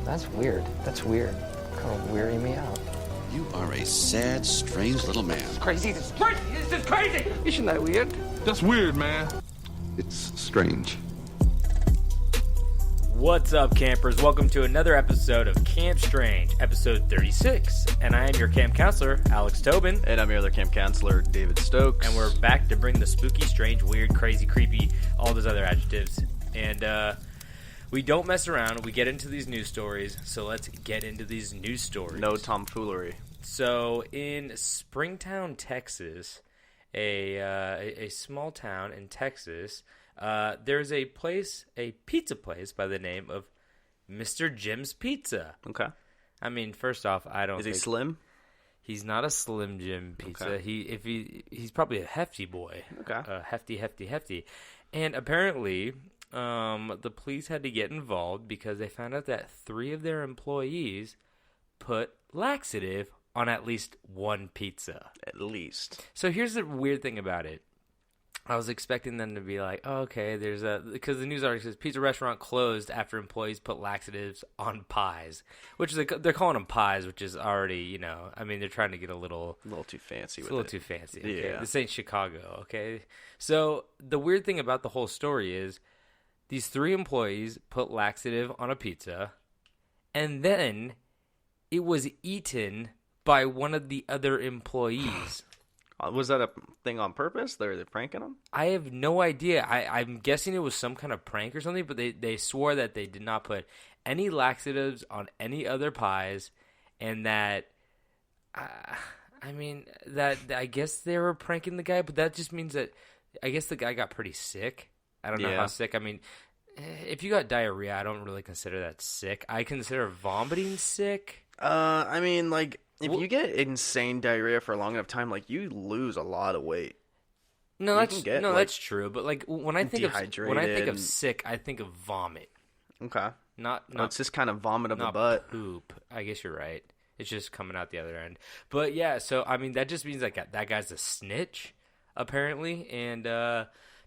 That's weird. That's weird. Kind of weirding me out. You are a sad, strange little man. Crazy. This is crazy. This is crazy. Isn't that weird? That's weird, man. It's strange. What's up, campers? Welcome to another episode of Camp Strange, episode 36. And I am your camp counselor, Alex Tobin. And I'm your other camp counselor, David Stokes. And we're back to bring the spooky, strange, weird, crazy, creepy, all those other adjectives. And we don't mess around. We get into these news stories. So let's get into these news stories. No tomfoolery. So in Springtown, Texas, a small town in Texas, there's a pizza place by the name of Mr. Jim's Pizza. Okay. I mean, first off, I don't. Is he slim? He's not a Slim Jim Pizza. Okay. He's probably a hefty boy. Okay. Hefty. And apparently, the police had to get involved because they found out that 3 of their employees put laxative on at least one pizza. At least. So here's the weird thing about it. I was expecting them to be like, oh, okay, because the news article says pizza restaurant closed after employees put laxatives on pies, which is they're calling them pies, which is already, I mean, they're trying to get a little too fancy with it. A little too fancy. Okay? Yeah. This ain't Chicago, okay? So the weird thing about the whole story is these 3 employees put laxative on a pizza, and then it was eaten by one of the other employees. Was that a thing on purpose? They're pranking him? I have no idea. I'm guessing it was some kind of prank or something, but they swore that they did not put any laxatives on any other pies, and that, I guess they were pranking the guy, but that just means that I guess the guy got pretty sick. I don't know how sick. I mean, if you got diarrhea, I don't really consider that sick. I consider vomiting sick. If you get insane diarrhea for a long enough time, you lose a lot of weight. No, that's true. But when I think of sick, I think of vomit. Okay. Not it's just kind of vomit of the butt. Poop. I guess you're right. It's just coming out the other end. But yeah, so I mean that just means that guy's a snitch, apparently, and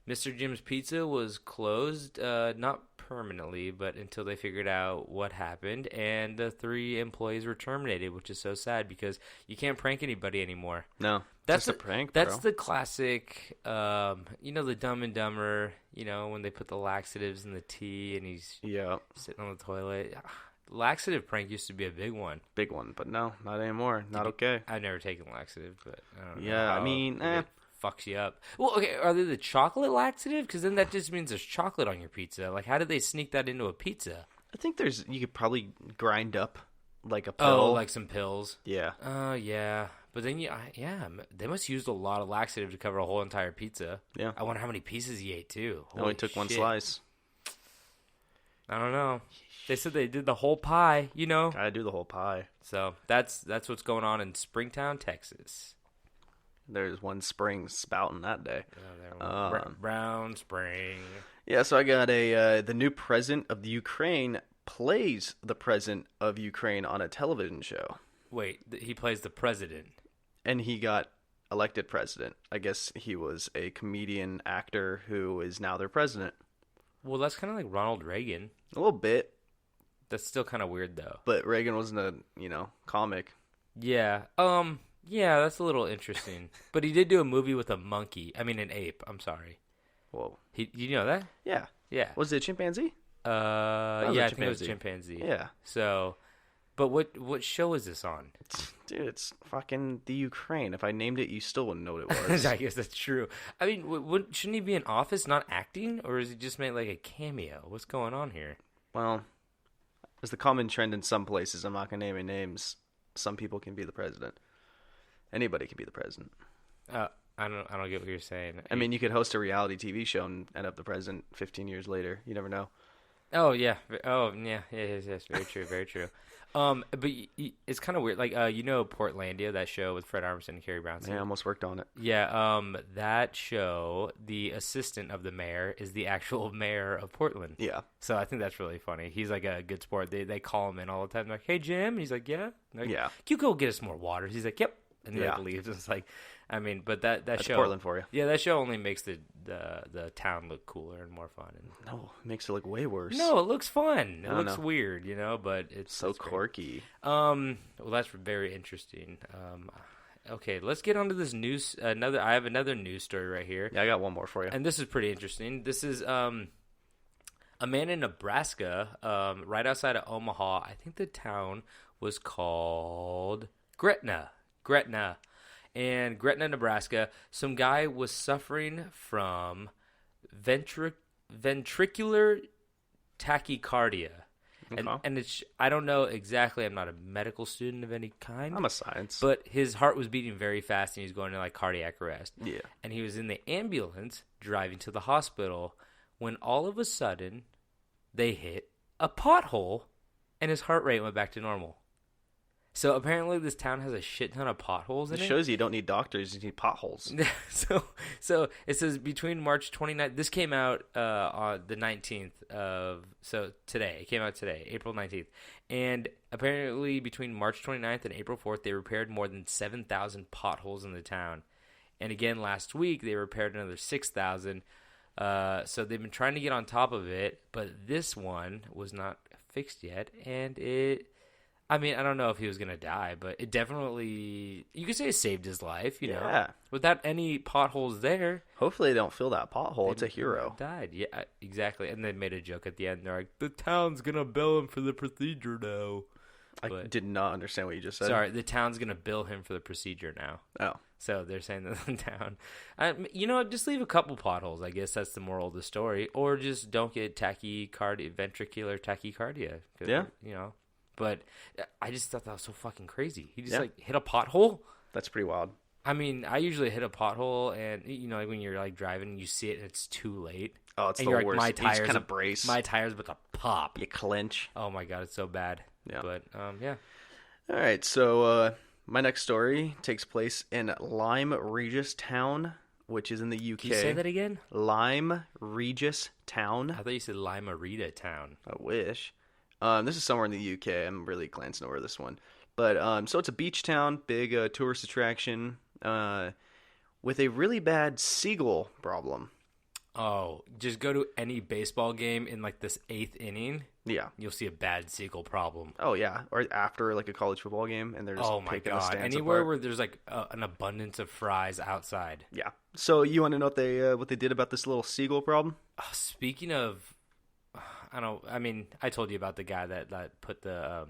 Mr. Jim's Pizza was closed, not permanently, but until they figured out what happened, and the 3 employees were terminated, which is so sad because you can't prank anybody anymore. No, that's just a prank, bro. That's the classic, the Dumb and Dumber, when they put the laxatives in the tea and he's sitting on the toilet. Laxative prank used to be a big one. Big one, but no, not anymore. Not okay. I've never taken laxative, but I don't know. Yeah, I mean, fucks you up. Well, okay, are they the chocolate laxative? Because then that just means there's chocolate on your pizza. How did they sneak that into a pizza? I think you could probably grind up a pill. Oh, like some pills? Yeah. Oh, yeah. But then, they must use a lot of laxative to cover a whole entire pizza. Yeah. I wonder how many pieces he ate, too. I only took one slice. I don't know. They said they did the whole pie, Gotta do the whole pie. So that's what's going on in Springtown, Texas. There's one spring spouting that day. Brown spring. Yeah, so I got the new president of the Ukraine plays the president of Ukraine on a television show. Wait, he plays the president? And he got elected president. I guess he was a comedian actor who is now their president. Well, that's kind of like Ronald Reagan. A little bit. That's still kind of weird, though. But Reagan wasn't a, comic. Yeah. Yeah, that's a little interesting. But he did do a movie with an ape. I'm sorry. Whoa. You know that? Yeah. Yeah. Was it a chimpanzee? I think it was chimpanzee. Yeah. So, but what show is this on? Dude, it's fucking the Ukraine. If I named it, you still wouldn't know what it was. I guess that's true. I mean, shouldn't he be in office, not acting? Or is he just made a cameo? What's going on here? Well, there's the common trend in some places. I'm not going to name any names. Some people can be the president. Anybody can be the president. I don't get what you're saying. I mean, you could host a reality TV show and end up the president 15 years later. You never know. Oh yeah. Oh yeah. Yes. Very true. Very true. But it's kind of weird. Portlandia, that show with Fred Armisen and Carrie Brownson. Yeah, I almost worked on it. Yeah. That show, the assistant of the mayor is the actual mayor of Portland. Yeah. So I think that's really funny. He's a good sport. They call him in all the time. They're like, hey Jim, and he's like, yeah. Like, yeah. Can you go get us more water? He's like, yep. and he like leaves. It's like, I mean, but that's show Portland for you. Yeah, that show only makes the town look cooler and more fun. And No, it makes it look way worse. no, it looks fun. It I don't looks know. weird, but it's So it's great. quirky. Well, that's very interesting. Okay, let's get onto this news. I have another news story right here. Yeah, I got one more for you. And this is pretty interesting. This is a man in Nebraska, right outside of Omaha. I think the town was called Gretna. And Gretna, Nebraska, some guy was suffering from ventricular tachycardia. Okay. And it's, I don't know exactly. I'm not a medical student of any kind. I'm a science. But his heart was beating very fast, and he was going to like cardiac arrest. Yeah. And he was in the ambulance driving to the hospital when all of a sudden they hit a pothole, and his heart rate went back to normal. So apparently this town has a shit ton of potholes in It it. shows you don't need doctors, you need potholes. So it says between March 29th. This came out on the 19th of today. It came out today, April 19th. And apparently between March 29th and April 4th, they repaired more than 7,000 potholes in the town. And again, last week they repaired another 6,000. So they've been trying to get on top of it, but this one was not fixed yet, and I mean, I don't know if he was going to die, but it definitely, you could say it saved his life, you know. Yeah. Without any potholes there. Hopefully they don't fill that pothole. It's a hero. Died. Yeah, exactly. And they made a joke at the end. They're like, the town's going to bill him for the procedure now. I did not understand what you just said. Sorry, the town's going to bill him for the procedure now. Oh. So they're saying that the town. Just leave a couple potholes. I guess that's the moral of the story. Or just don't get ventricular tachycardia. Yeah. But I just thought that was so fucking crazy. He just hit a pothole. That's pretty wild. I mean, I usually hit a pothole, and like when you're like driving, and you see it, and it's too late. Oh, it's and the you're worst. Like, You just kind of brace. My tire's about to pop. You clinch. Oh my god, it's so bad. Yeah. But yeah. All right, so my next story takes place in Lyme Regis Town, which is in the UK. Can you say that again? Lyme Regis Town. I thought you said Lima Rita Town. I wish. This is somewhere in the UK. I'm really glancing over this one. But so it's a beach town, big tourist attraction, with a really bad seagull problem. Oh, just go to any baseball game in like this 8th inning. Yeah. You'll see a bad seagull problem. Oh, yeah. Or after like a college football game, and they're just Oh my picking the god! stands Anywhere apart. where there's like an abundance of fries outside. Yeah. So you want to know what they did about this little seagull problem? Speaking of, I told you about the guy that put the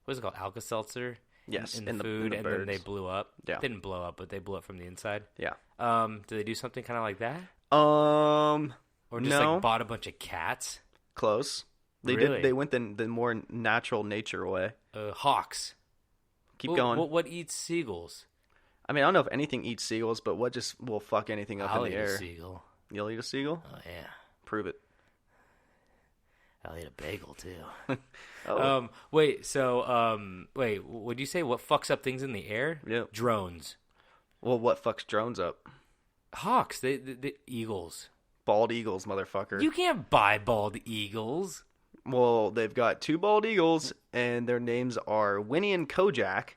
what is it called, Alka-Seltzer? Yes, in the in the food, and then birds. they blew up. Yeah. They didn't blow up, but they blew up from the inside. Yeah. Do they do something kind of like that, or just no. like bought a bunch of cats? Close. They Really? did. They went the more natural nature way. Hawks. Keep going. What eats seagulls? I mean, I don't know if anything eats seagulls, but what just will fuck anything up I'll in eat the air? a seagull. You'll eat a seagull? Oh yeah. Prove it. I'll eat a bagel too. Oh. Wait. Would you say what fucks up things in the air? Yeah. Drones. Well, what fucks drones up? Hawks. The eagles. Bald eagles, motherfucker. You can't buy bald eagles. Well, they've got two bald eagles, and their names are Winnie and Kojak.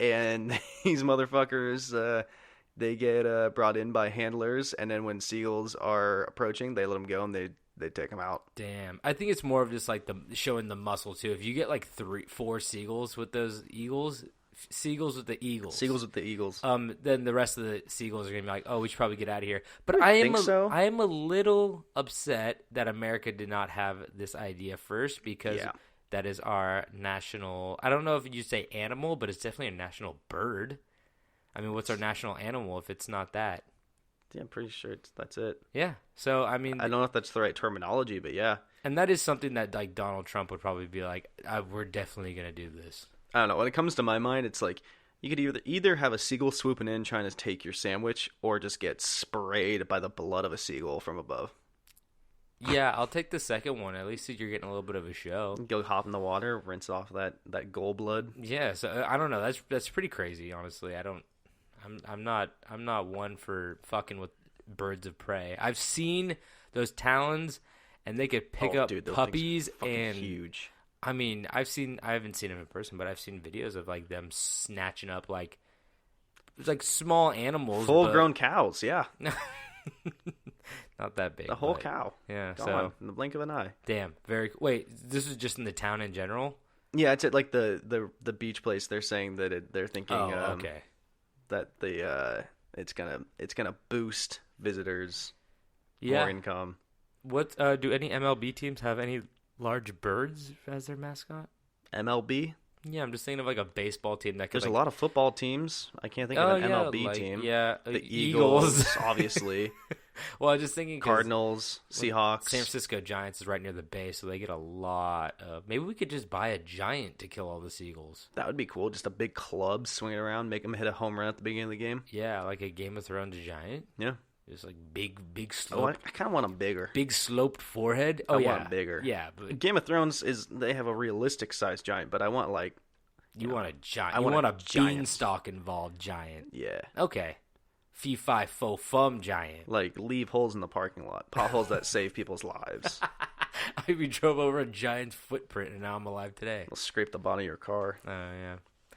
And these motherfuckers, they get brought in by handlers, and then when seagulls are approaching, they let them go, and they take them out. Damn. I think it's more of just like showing the muscle too. If you get like 4 seagulls with those eagles, seagulls with the eagles. Seagulls with the eagles. Then the rest of the seagulls are gonna be like, oh, we should probably get out of here. But I am a little upset that America did not have this idea first, because that is our national. I don't know if you say animal, but it's definitely a national bird. I mean, what's our national animal if it's not that? Yeah, I'm pretty sure that's it. Yeah. So I mean, I don't know if that's the right terminology, but yeah. And that is something that like Donald Trump would probably be like, we're definitely gonna do this. I don't know. When it comes to my mind, it's like you could either have a seagull swooping in trying to take your sandwich, or just get sprayed by the blood of a seagull from above. Yeah, I'll take the second one. At least you're getting a little bit of a show. Go hop in the water, rinse off that gull blood. Yeah, so I don't know. That's pretty crazy, honestly. I'm not one for fucking with birds of prey. I've seen those talons, and they could pick up puppies, and huge. I mean, I haven't seen them in person, but I've seen videos of like them snatching up like It's like small animals. Full-grown cows, yeah. Not that big. The whole but, cow. Yeah. Gone So in the blink of an eye. damn. Wait, this is just in the town in general? Yeah, it's at like the beach place. They're saying that they're thinking Okay. that it's gonna boost visitors, Yeah. more income. What do any MLB teams have any large birds as their mascot? MLB. Yeah, I'm just thinking of like a baseball team that could. There's a lot of football teams. I can't think of an MLB team. Yeah, The Eagles, obviously. Well, I was just thinking 'cause Cardinals, Seahawks. San Francisco Giants is right near the bay, so they get a lot of. Maybe we could just buy a giant to kill all the seagulls. That would be cool. Just a big club swinging around, make them hit a home run at the beginning of the game. Yeah, like a Game of Thrones giant. Yeah. Just like big Oh, slope, I kind of want them bigger. big sloped forehead. Oh I yeah, want 'em bigger. Yeah, but Game of Thrones they have a realistic sized giant, but I want like you want a giant. I You want want a a giant. beanstalk involved giant. yeah, Okay, fee fi fo fum giant. like leave holes in the parking lot, potholes that save people's lives. We drove over a giant's footprint, and now I'm alive today. It'll scrape the bottom of your car. Yeah.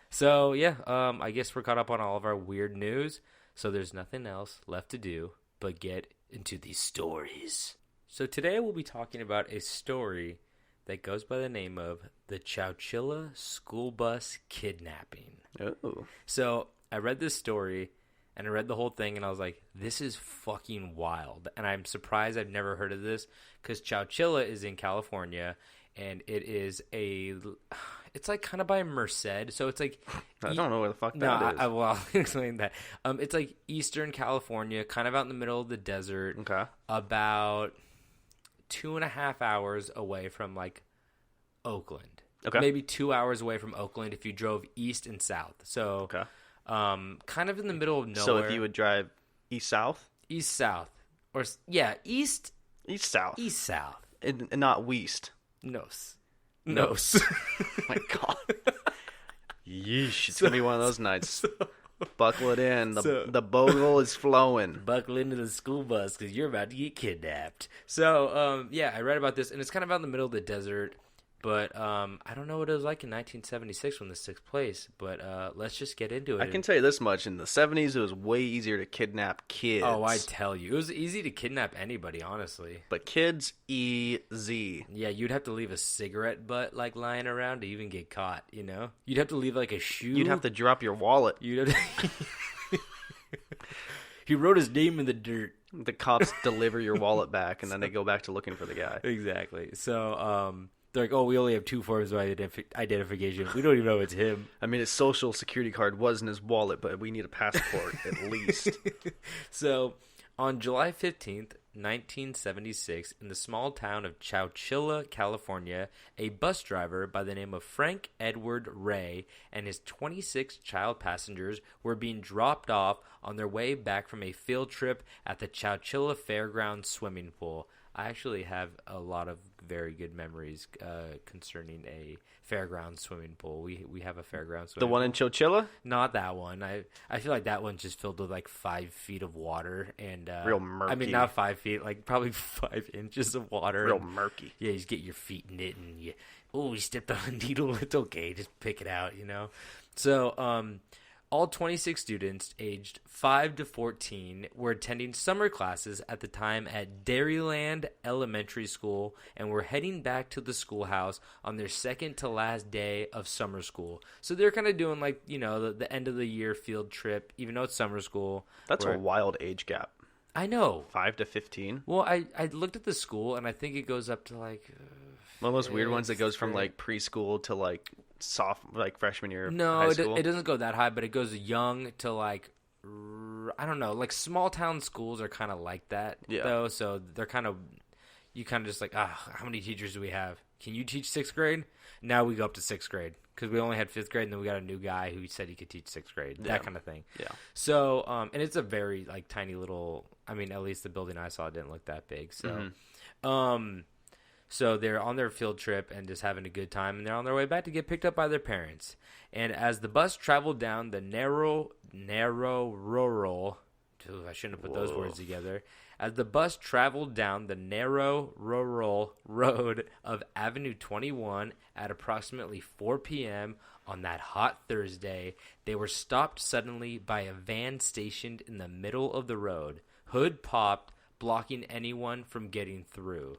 So yeah, I guess we're caught up on all of our weird news. So there's nothing else left to do but get into these stories. So today we'll be talking about a story that goes by the name of the Chowchilla School Bus Kidnapping. Oh, So I read this story and I read the whole thing and I was like, this is fucking wild. And I'm surprised I've never heard of this because Chowchilla is in California and it's like kind of by Merced. So it's like, I don't know where the fuck no, that is. well, I'll explain that. It's like Eastern California, kind of out in the middle of the desert, Okay. about 2.5 hours away from like Oakland. Okay. Maybe 2 hours away from Oakland if you drove east and south. So, Okay. kind of in the middle of nowhere. So if you would drive east south, east south, or east east south, east south. and not west. Nos. Oh my god. Yeesh, it's gonna be one of those nights. Buckle it in. The bogle is flowing. Buckle into the school bus because you're about to get kidnapped. So, yeah, I read about this, and it's kind of out in the middle of the desert. But I don't know what it was like in 1976 when this took place. But let's just get into it. I can tell you this much: in the 70s, it was way easier to kidnap kids. Oh, I tell you, it was easy to kidnap anybody, honestly. But kids, easy. Yeah, you'd have to leave a cigarette butt like lying around to even get caught. You know, you'd have to leave like a shoe. You'd have to drop your wallet. You'd have to... He wrote his name in the dirt. The cops deliver your wallet back, and then they go back to looking for the guy. Exactly. So, they're like, oh, we only have 2 forms of identification. We don't even know it's him. I mean, his social security card was in his wallet, but we need a passport at least. So, on July 15th, 1976, in the small town of Chowchilla, California, a bus driver by the name of Frank Edward Ray and his 26 child passengers were being dropped off on their way back from a field trip at the Chowchilla Fairgrounds swimming pool. I actually have a lot of very good memories concerning a fairground swimming pool. We have a fairground swimming The one pool. in Chowchilla? Not that one. I feel like that one's just filled with like 5 feet of water and Real murky. I mean, not 5 feet, like probably 5 inches of water. Real and, murky. yeah, you just get your feet in it and you stepped on a needle. It's okay, just pick it out, you know. So all 26 students aged 5 to 14 were attending summer classes at the time at Dairyland Elementary School and were heading back to the schoolhouse on their second to last day of summer school. So they're kind of doing like, you know, the end of the year field trip, even though it's summer school. That's a wild age gap. I know. 5 to 15? Well, I looked at the school and I think it goes up to like... One of those weird ones that goes from like preschool to like freshman year. No, high school. it doesn't go that high, but it goes young to like, I don't know, like small town schools are kind of like that, though. So they're kind of, you kind of just like, how many teachers do we have? Can you teach 6th grade? Now we go up to 6th grade because we only had 5th grade, and then we got a new guy who said he could teach 6th grade, that kind of thing. Yeah. So, and it's a very like tiny little. I mean, at least the building I saw didn't look that big. So, So they're on their field trip and just having a good time, and they're on their way back to get picked up by their parents. And as the bus traveled down the narrow rural, I shouldn't have put those words together. As the bus traveled down the narrow rural road of Avenue 21 at approximately 4 p.m. on that hot Thursday, they were stopped suddenly by a van stationed in the middle of the road. Hood popped, blocking anyone from getting through.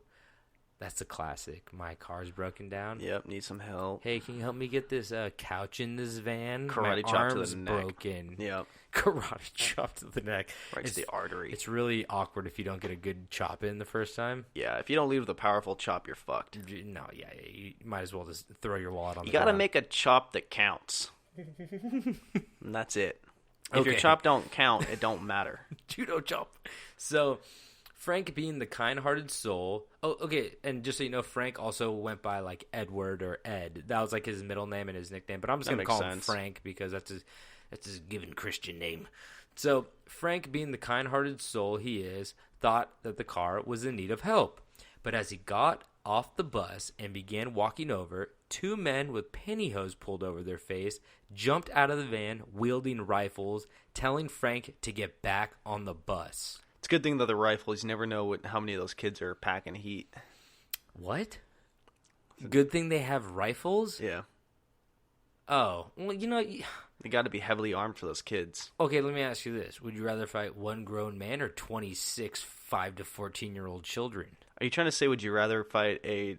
That's a classic. My car's broken down. Yep, need some help. Hey, can you help me get this couch in this van? Karate My chop to arm's the neck. broken. Yep. Karate chop to the neck. Right to the artery. It's really awkward if you don't get a good chop in the first time. Yeah, if you don't leave with a powerful chop, you're fucked. No, yeah, you might as well just throw your wallet on the You gotta ground. make a chop that counts. And that's it. If your Okay. chop don't count, it don't matter. Judo chop. So, Frank being the kind-hearted soul. Oh, okay, and just so you know, Frank also went by like Edward or Ed. That was like his middle name and his nickname. But I'm just That gonna makes call him sense. Frank because that's his given Christian name. So Frank, being the kind-hearted soul he is, thought that the car was in need of help. But as he got off the bus and began walking over, two men with pantyhose pulled over their face jumped out of the van wielding rifles, telling Frank to get back on the bus. It's a good thing that the rifles, you never know how many of those kids are packing heat. What? Good thing they have rifles? Yeah. Oh, well, you know, You got to be heavily armed for those kids. okay, let me ask you this. Would you rather fight one grown man or 26 5 to 14-year-old children? Are you trying to say, would you rather fight a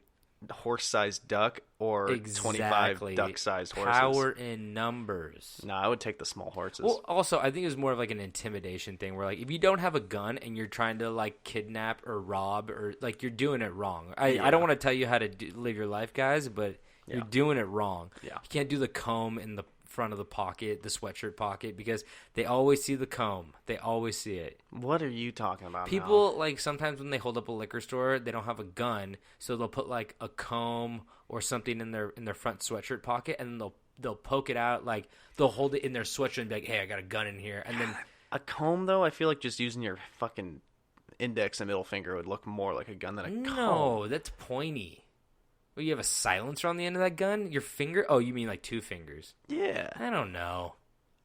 horse-sized duck or 25 duck-sized horses? Power in numbers. No, I would take the small horses. Well, also, I think it's more of like an intimidation thing where, like, if you don't have a gun and you're trying to, like, kidnap or rob or, like, you're doing it wrong. I don't want to tell you how to live your life, guys, but you're doing it wrong. Yeah. You can't do the comb in the front of the pocket, the sweatshirt pocket, because they always see the comb. They always see it. What are you talking about People, like, sometimes when they hold up a liquor store, they don't have a gun, so they'll put, like, a comb or something in their front sweatshirt pocket, and then they'll poke it out, like, they'll hold it in their sweatshirt and be like, hey, I got a gun in here, and then... A comb, though? I feel like just using your fucking index and middle finger would look more like a gun than a comb. No, that's pointy. Well, you have a silencer on the end of that gun? Your finger? Oh, you mean like two fingers? Yeah. I don't know.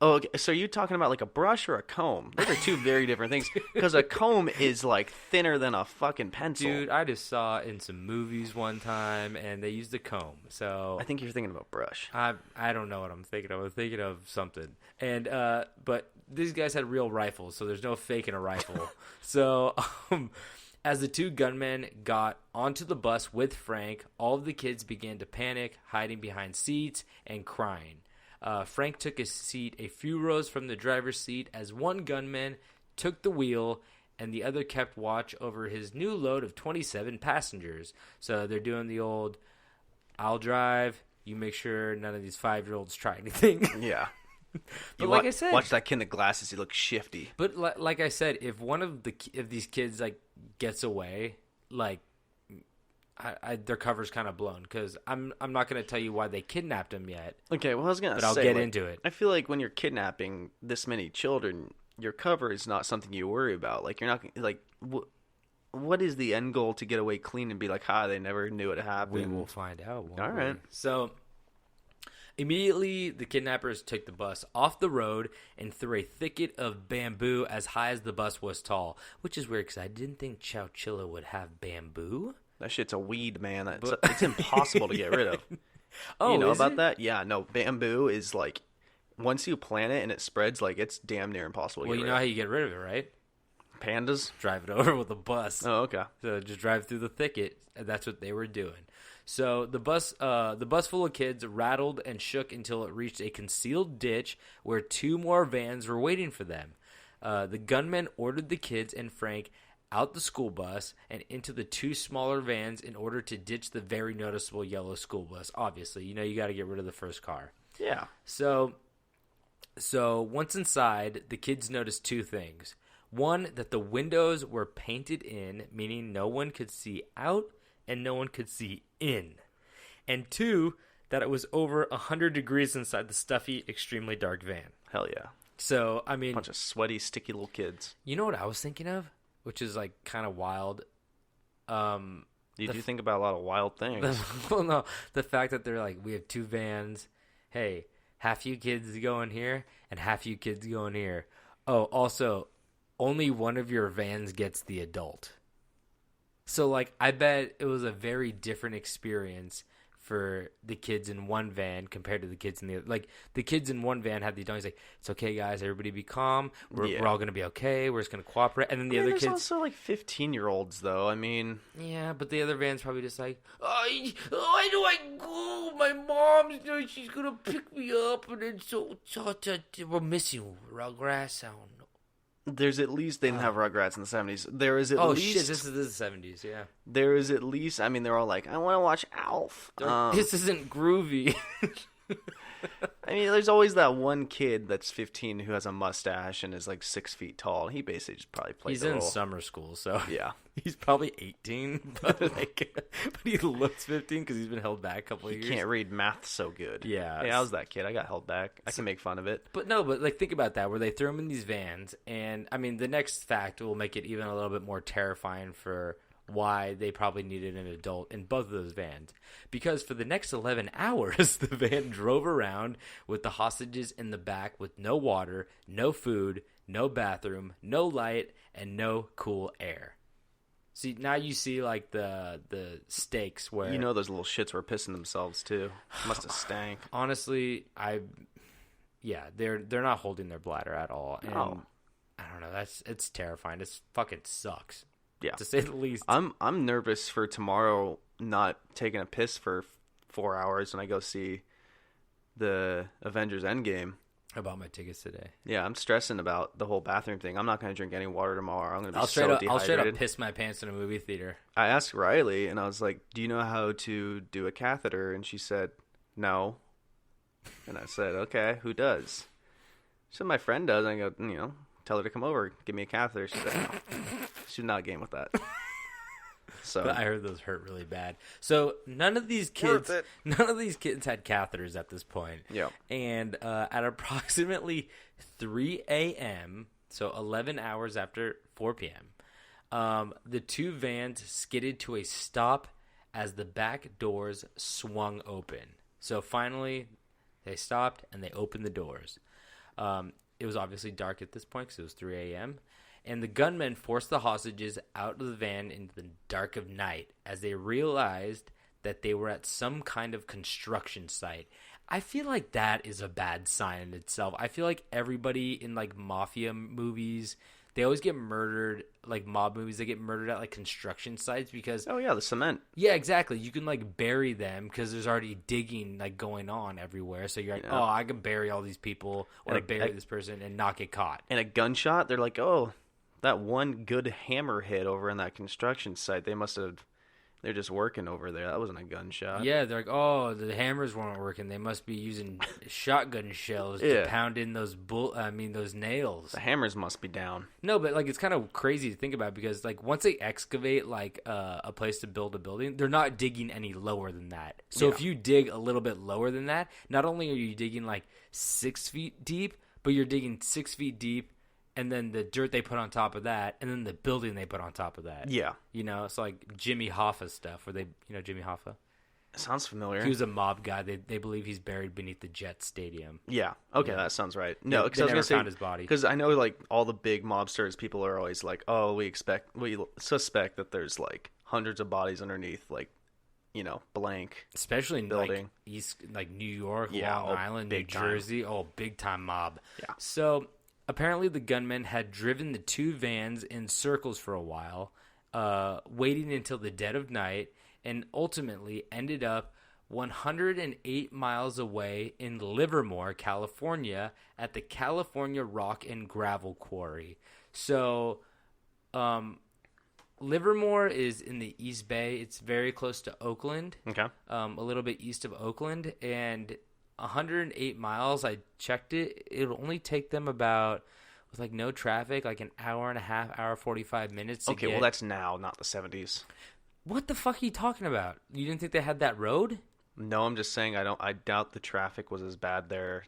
Oh, okay. So are you talking about like a brush or a comb? Those are two very different things. Because a comb is like thinner than a fucking pencil. Dude, I just saw it in some movies one time, and they used a comb. So I think you're thinking about brush. I don't know what I'm thinking of. I'm thinking of something. And but these guys had real rifles, so there's no faking a rifle. So as the two gunmen got onto the bus with Frank, all of the kids began to panic, hiding behind seats and crying. Frank took his seat a few rows from the driver's seat as one gunman took the wheel and the other kept watch over his new load of 27 passengers. So they're doing the old, I'll drive, you make sure none of these 5-year-olds try anything. Yeah. But like I said, watch that kid in the glasses. He looks shifty. But like I said, if one of these kids like gets away, like their cover's kind of blown because I'm not going to tell you why they kidnapped him yet. Okay, well I was gonna But say, I'll get like, into it. I feel like when you're kidnapping this many children, your cover is not something you worry about. Like you're not like what is the end goal to get away clean and be like, "Hi, they never knew it happened." We will find out. Won't All we? right. So immediately, the kidnappers took the bus off the road and through a thicket of bamboo as high as the bus was tall, which is weird because I didn't think Chowchilla would have bamboo. That shit's a weed, man. It's impossible to get rid of. Oh, you know is about it? that? Yeah, no. Bamboo is like once you plant it and it spreads, like it's damn near impossible to Well, get you rid know of. how you get rid of it, right? Pandas? Drive it over with a bus. Oh, okay. So just drive through the thicket. And that's what they were doing. So the bus full of kids rattled and shook until it reached a concealed ditch where two more vans were waiting for them. The gunmen ordered the kids and Frank out the school bus and into the two smaller vans in order to ditch the very noticeable yellow school bus. Obviously, you know you got to get rid of the first car. Yeah. So once inside, the kids noticed two things. One, that the windows were painted in, meaning no one could see out and no one could see in. And two, that it was over 100 degrees inside the stuffy, extremely dark van. Hell yeah. So, I mean, Bunch of sweaty, sticky little kids. you know what I was thinking of? Which is like kind of wild. You do think about a lot of wild things. Well, no, the fact that they're like, we have two vans. Hey, half you kids go in here and half you kids go in here. Oh, also, only one of your vans gets the adult. So, like, I bet it was a very different experience for the kids in one van compared to the kids in the other. Like, the kids in one van had the adults like, it's okay, guys, everybody be calm. We're all going to be okay. We're just going to cooperate. And then the other there's kids... also, like, 15-year-olds, though. I mean... Yeah, but the other van's probably just like, I know I go. My mom's, she's going to pick me up. And then we're missing Rugrats sound. There's at least... They didn't have Rugrats in the 70s. There is at least... Oh, shit, this is the 70s, yeah. There is at least... I mean, they're all like, I want to watch Alf. This isn't groovy. I mean, there's always that one kid that's 15 who has a mustache and is like 6 feet tall. He basically just probably plays He's the in role. summer school, so Yeah. he's probably 18, but but he looks 15 because he's been held back a couple of years. He can't read math so good. Yeah. Hey, I was that kid. I got held back. I can make fun of it. But no, but like think about that, where they throw him in these vans, and I mean the next fact will make it even a little bit more terrifying for why they probably needed an adult in both of those vans. Because for the next 11 hours, the van drove around with the hostages in the back with no water, no food, no bathroom, no light, and no cool air. See, now you see like the stakes where... You know those little shits were pissing themselves too. Must have stank. Honestly, they're not holding their bladder at all. And No. I don't know, it's terrifying. It fucking sucks. Yeah. To say the least. I'm nervous for tomorrow not taking a piss for 4 hours when I go see the Avengers Endgame. I bought my tickets today. Yeah, I'm stressing about the whole bathroom thing. I'm not going to drink any water tomorrow. I'm going to be I'll so dehydrated. I'll straight up piss my pants in a movie theater. I asked Riley, and I was like, do you know how to do a catheter? And she said, no. And I said, okay, who does? She said, my friend does. And I go, tell her to come over, give me a catheter. She said, no. She's not game with that. So But I heard those hurt really bad. So none of these kids had catheters at this point. Yeah. And at approximately 3 a.m., so 11 hours after 4 p.m., the two vans skidded to a stop as the back doors swung open. So finally, they stopped and they opened the doors. It was obviously dark at this point because it was 3 a.m., and the gunmen forced the hostages out of the van into the dark of night as they realized that they were at some kind of construction site. I feel like that is a bad sign in itself. I feel like everybody in like mafia movies, they always get murdered, like mob movies, they get murdered at like construction sites because... Oh, yeah, the cement. Yeah, exactly. You can like bury them because there's already digging like going on everywhere. So you're like, oh, I can bury all these people or bury this person and not get caught. And a gunshot, they're like, oh, that one good hammer hit over in that construction site. They're just working over there. That wasn't a gunshot. Yeah, they're like, oh, the hammers weren't working. They must be using shotgun shells to pound in those those nails. The hammers must be down. No, but like it's kind of crazy to think about because like once they excavate like a place to build a building, they're not digging any lower than that. So if you dig a little bit lower than that, not only are you digging like 6 feet deep, but you're digging 6 feet deep. And then the dirt they put on top of that, and then the building they put on top of that. Yeah. It's like Jimmy Hoffa stuff, where Jimmy Hoffa? Sounds familiar. He was a mob guy. They believe he's buried beneath the Jets stadium. Yeah. Okay, that sounds right. No, because they I was never going to say... found his body. Because I know, like, all the big mobsters, people are always like, oh, we suspect that there's, like, hundreds of bodies underneath, like, blank. Especially in, building. like New York, Yeah, Long Island, New Jersey. Oh, big time mob. Yeah. So... Apparently, the gunmen had driven the two vans in circles for a while, waiting until the dead of night, and ultimately ended up 108 miles away in Livermore, California, at the California Rock and Gravel Quarry. So, Livermore is in the East Bay. It's very close to Oakland. Okay. A little bit east of Oakland, and 108 miles, I checked it, it'll only take them about, with like no traffic, like an hour and a half, hour 45 minutes to Okay, get. well that's now, not the 70s. What the fuck are you talking about? You didn't think they had that road? No, I'm just saying I doubt the traffic was as bad there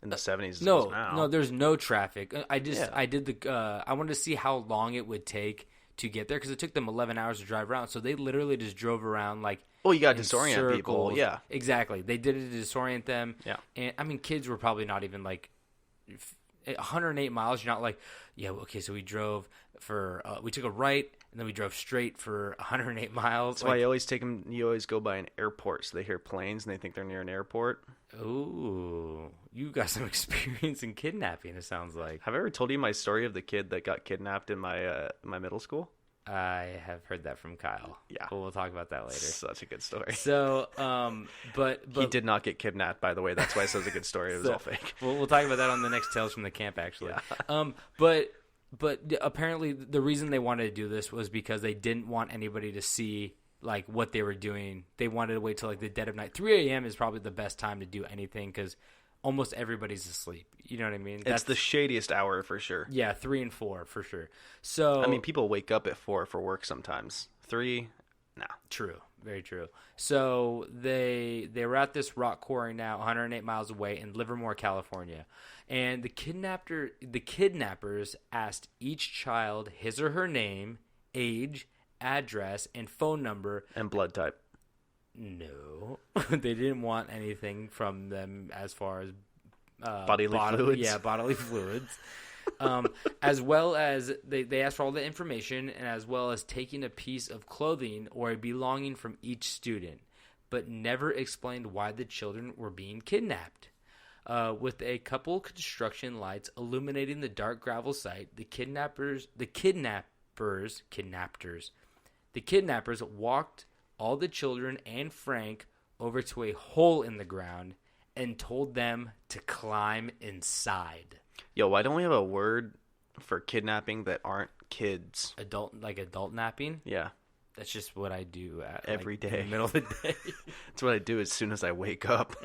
in the 70s as it No, is now. no, there's no traffic. I wanted to see how long it would take to get there because it took them 11 hours to drive around. So they literally just drove around like... Well, you got to in disorient people, circles. yeah. Exactly. They did it to disorient them. Yeah. And, I mean, kids were probably not even like... 108 miles, you're not like, yeah, okay, so we drove for... we took a right, and then we drove straight for 108 miles. That's why you always take them. You always go by an airport, so they hear planes and they think they're near an airport. Ooh, you got some experience in kidnapping. It sounds like. Have I ever told you my story of the kid that got kidnapped in my middle school? I have heard that from Kyle. Yeah, but we'll talk about that later. Such a good story. So, but he did not get kidnapped, by the way. That's why it says a good story. It was all fake. We'll talk about that on the next Tales from the Camp, actually. Yeah. But apparently the reason they wanted to do this was because they didn't want anybody to see like what they were doing. They wanted to wait till like the dead of night. 3 a.m. is probably the best time to do anything because almost everybody's asleep. You know what I mean? It's the shadiest hour for sure. Yeah, 3 and 4 for sure. So I mean, people wake up at 4 for work sometimes. 3, nah. True, very true. So they were at this rock quarry now, 108 miles away in Livermore, California, and the kidnappers asked each child his or her name, age, address, and phone number, and blood type. No, they didn't want anything from them as far as bodily fluids. Yeah, bodily fluids. As well as they asked for all the information, and as well as taking a piece of clothing or a belonging from each student, but never explained why the children were being kidnapped. With a couple construction lights illuminating the dark gravel site, the kidnappers walked all the children and Frank over to a hole in the ground and told them to climb inside. Yo, why don't we have a word for kidnapping that aren't kids? Adult napping? Yeah. That's just what I do every day. In the middle of the day. That's what I do as soon as I wake up.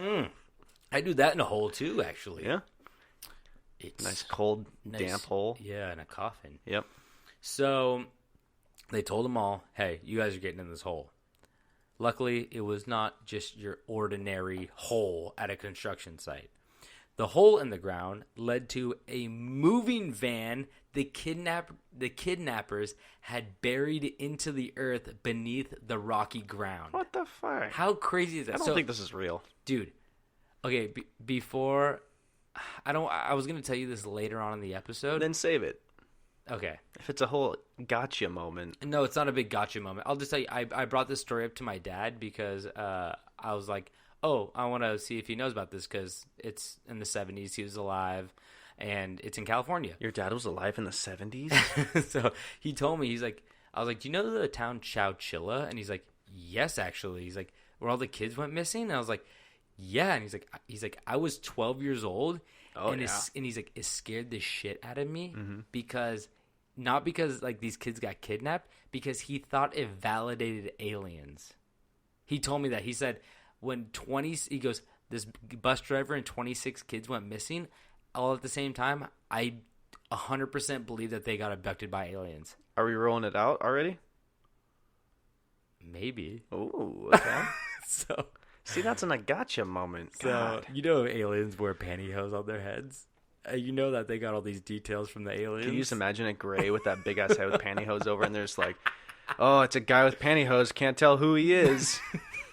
I do that in a hole too, actually. Yeah. It's nice cold, damp hole. Yeah, in a coffin. Yep. So they told them all, hey, you guys are getting in this hole. Luckily, it was not just your ordinary hole at a construction site. The hole in the ground led to a moving van the kidnappers had buried into the earth beneath the rocky ground. What the fuck? How crazy is that? I don't think this is real. Dude, okay, before... I was going to tell you this later on in the episode. Then save it. Okay. If it's a whole gotcha moment. No, it's not a big gotcha moment. I'll just tell you, I brought this story up to my dad because I was like, oh, I want to see if he knows about this because it's in the 70s. He was alive, and it's in California. Your dad was alive in the 70s? So he told me, I was like, do you know the town Chowchilla? And he's like, yes, actually. He's like, where all the kids went missing? And I was like, yeah. And he's like, I was 12 years old. Oh, and yeah. And he's like, it scared the shit out of me because... Not because like these kids got kidnapped, because he thought it validated aliens. He told me that. He said he goes, this bus driver and 26 kids went missing all at the same time. I 100% believe that they got abducted by aliens. Are we rolling it out already? Maybe. Ooh, okay. So see, that's an a gotcha moment. So you know aliens wear pantyhose on their heads? You know that they got all these details from the aliens. Can you just imagine a gray with that big ass head with pantyhose over, and there's like, oh, it's a guy with pantyhose. Can't tell who he is.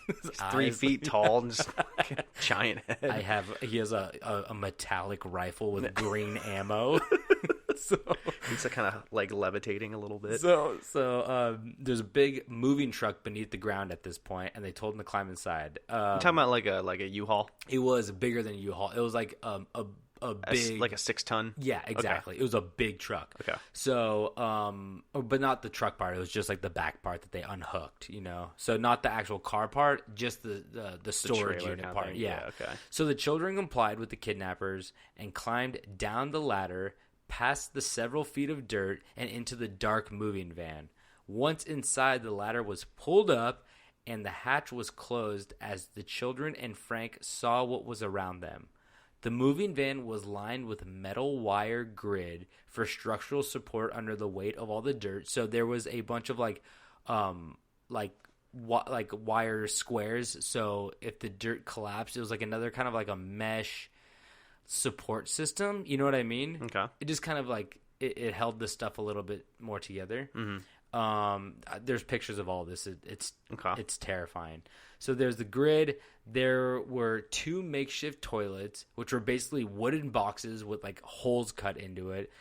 He's 3 feet tall and just giant head. He has a metallic rifle with green ammo. So he's kind of like levitating a little bit. So there's a big moving truck beneath the ground at this point, and they told him to climb inside. You're talking about like a U-Haul? It was bigger than a U-Haul. It was like a big, like a 6-ton. Yeah, exactly. Okay. It was a big truck. Okay. So, but not the truck part. It was just like the back part that they unhooked. You know, so not the actual car part, just the storage unit part. Yeah. Okay. So the children complied with the kidnappers and climbed down the ladder, past the several feet of dirt, and into the dark moving van. Once inside, the ladder was pulled up and the hatch was closed as the children and Frank saw what was around them. The moving van was lined with metal wire grid for structural support under the weight of all the dirt. So there was a bunch of like wire squares. So if the dirt collapsed, it was like another kind of like a mesh support system. You know what I mean? Okay. It just kind of like it held the stuff a little bit more together. There's pictures of all this. It's terrifying. So there's the grid. There were 2 makeshift toilets, which were basically wooden boxes with like holes cut into it.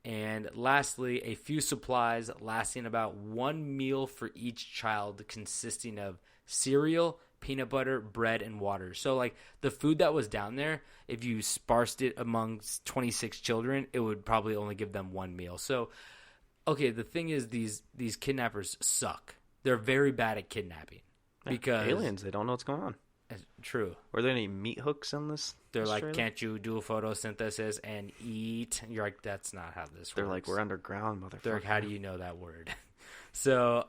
And lastly, a few supplies lasting about one meal for each child, consisting of cereal, peanut butter, bread, and water. So, like, the food that was down there, if you sparsed it amongst 26 children, it would probably only give them one meal. So, okay, the thing is, these kidnappers suck. They're very bad at kidnapping. Because aliens, they don't know what's going on. True. Were there any meat hooks in this? They're like, trailer? can't you do photosynthesis and eat? You're like, that's not how this They're works. like, we're underground, motherfucker. They're like, how do you know that word? So,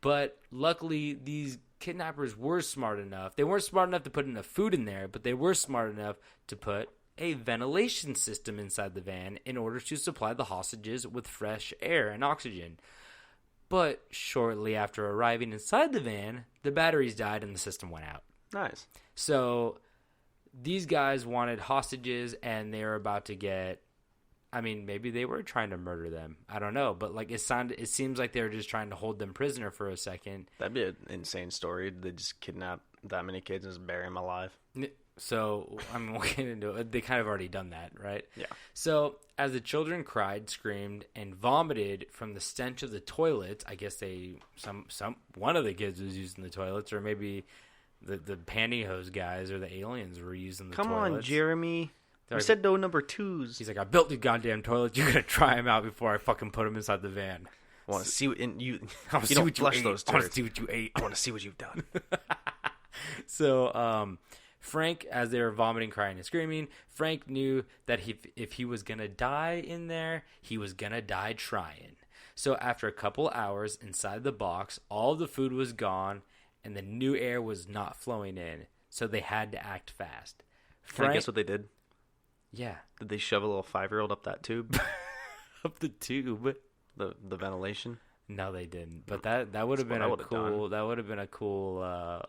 but luckily, these kidnappers were smart enough. They weren't smart enough to put enough food in there, but they were smart enough to put a ventilation system inside the van in order to supply the hostages with fresh air and oxygen. But shortly after arriving inside the van, the batteries died and the system went out. Nice. So these guys wanted hostages, and they were about to get, I mean, maybe they were trying to murder them. I don't know. But like it seems like they were just trying to hold them prisoner for a second. That'd be an insane story. They just kidnap that many kids and just bury them alive. So, I mean, we'll get into it. They kind of already done that, right? Yeah. So, as the children cried, screamed, and vomited from the stench of the toilets, I guess one of the kids was using the toilets, or maybe the pantyhose guys or the aliens were using the toilets. Come on, Jeremy. They're We like, said no number twos. he's like, I built these goddamn toilets. You gotta try them out before I fucking put them inside the van. I want to see what you I wanna see don't what you flush ate. those I want to turds. see what you ate. I want to see what you've done. So, Frank, as they were vomiting, crying, and screaming, Frank knew that if he was going to die in there, he was going to die trying. So after a couple hours inside the box, all the food was gone, and the new air was not flowing in. So they had to act fast. Can I guess what they did? Yeah. Did they shove a little 5-year-old up that tube? Up the tube. the ventilation? No, they didn't. But that would have been a cool. That would have been a cool.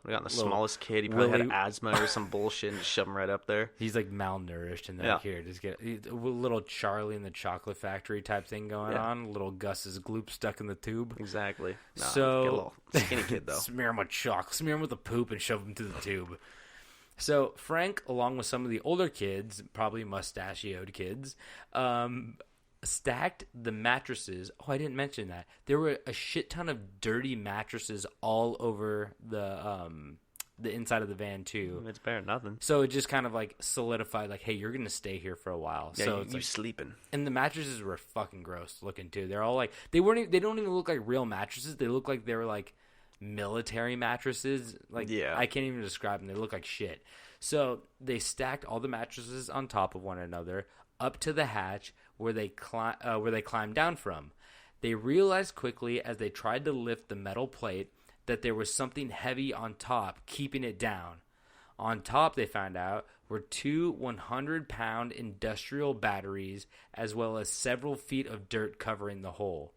We got the smallest kid. He probably Willy- had asthma or some bullshit, and just shove him right up there. He's like malnourished, and then Yeah. here, just get a little Charlie in the Chocolate Factory type thing going on. Little Gus's gloop stuck in the tube. Exactly. No, So get a little skinny kid though. Smear him with chalk, smear him with the poop, and shove him to the tube. So Frank, along with some of the older kids, probably mustachioed kids, stacked the mattresses. Oh, I didn't mention that. There were a shit ton of dirty mattresses all over the inside of the van too. It's better than nothing. So it just kind of like solidified, like, hey, you're gonna stay here for a while. Yeah, so you it's like, sleeping. and the mattresses were fucking gross looking too. They're all like they don't even look like real mattresses. They look like they were like military mattresses. Like I can't even describe them. They look like shit. So they stacked all the mattresses on top of one another up to the hatch where they climbed down from. They realized quickly as they tried to lift the metal plate that there was something heavy on top keeping it down. On top, they found out, were 2 100-pound industrial batteries as well as several feet of dirt covering the hole.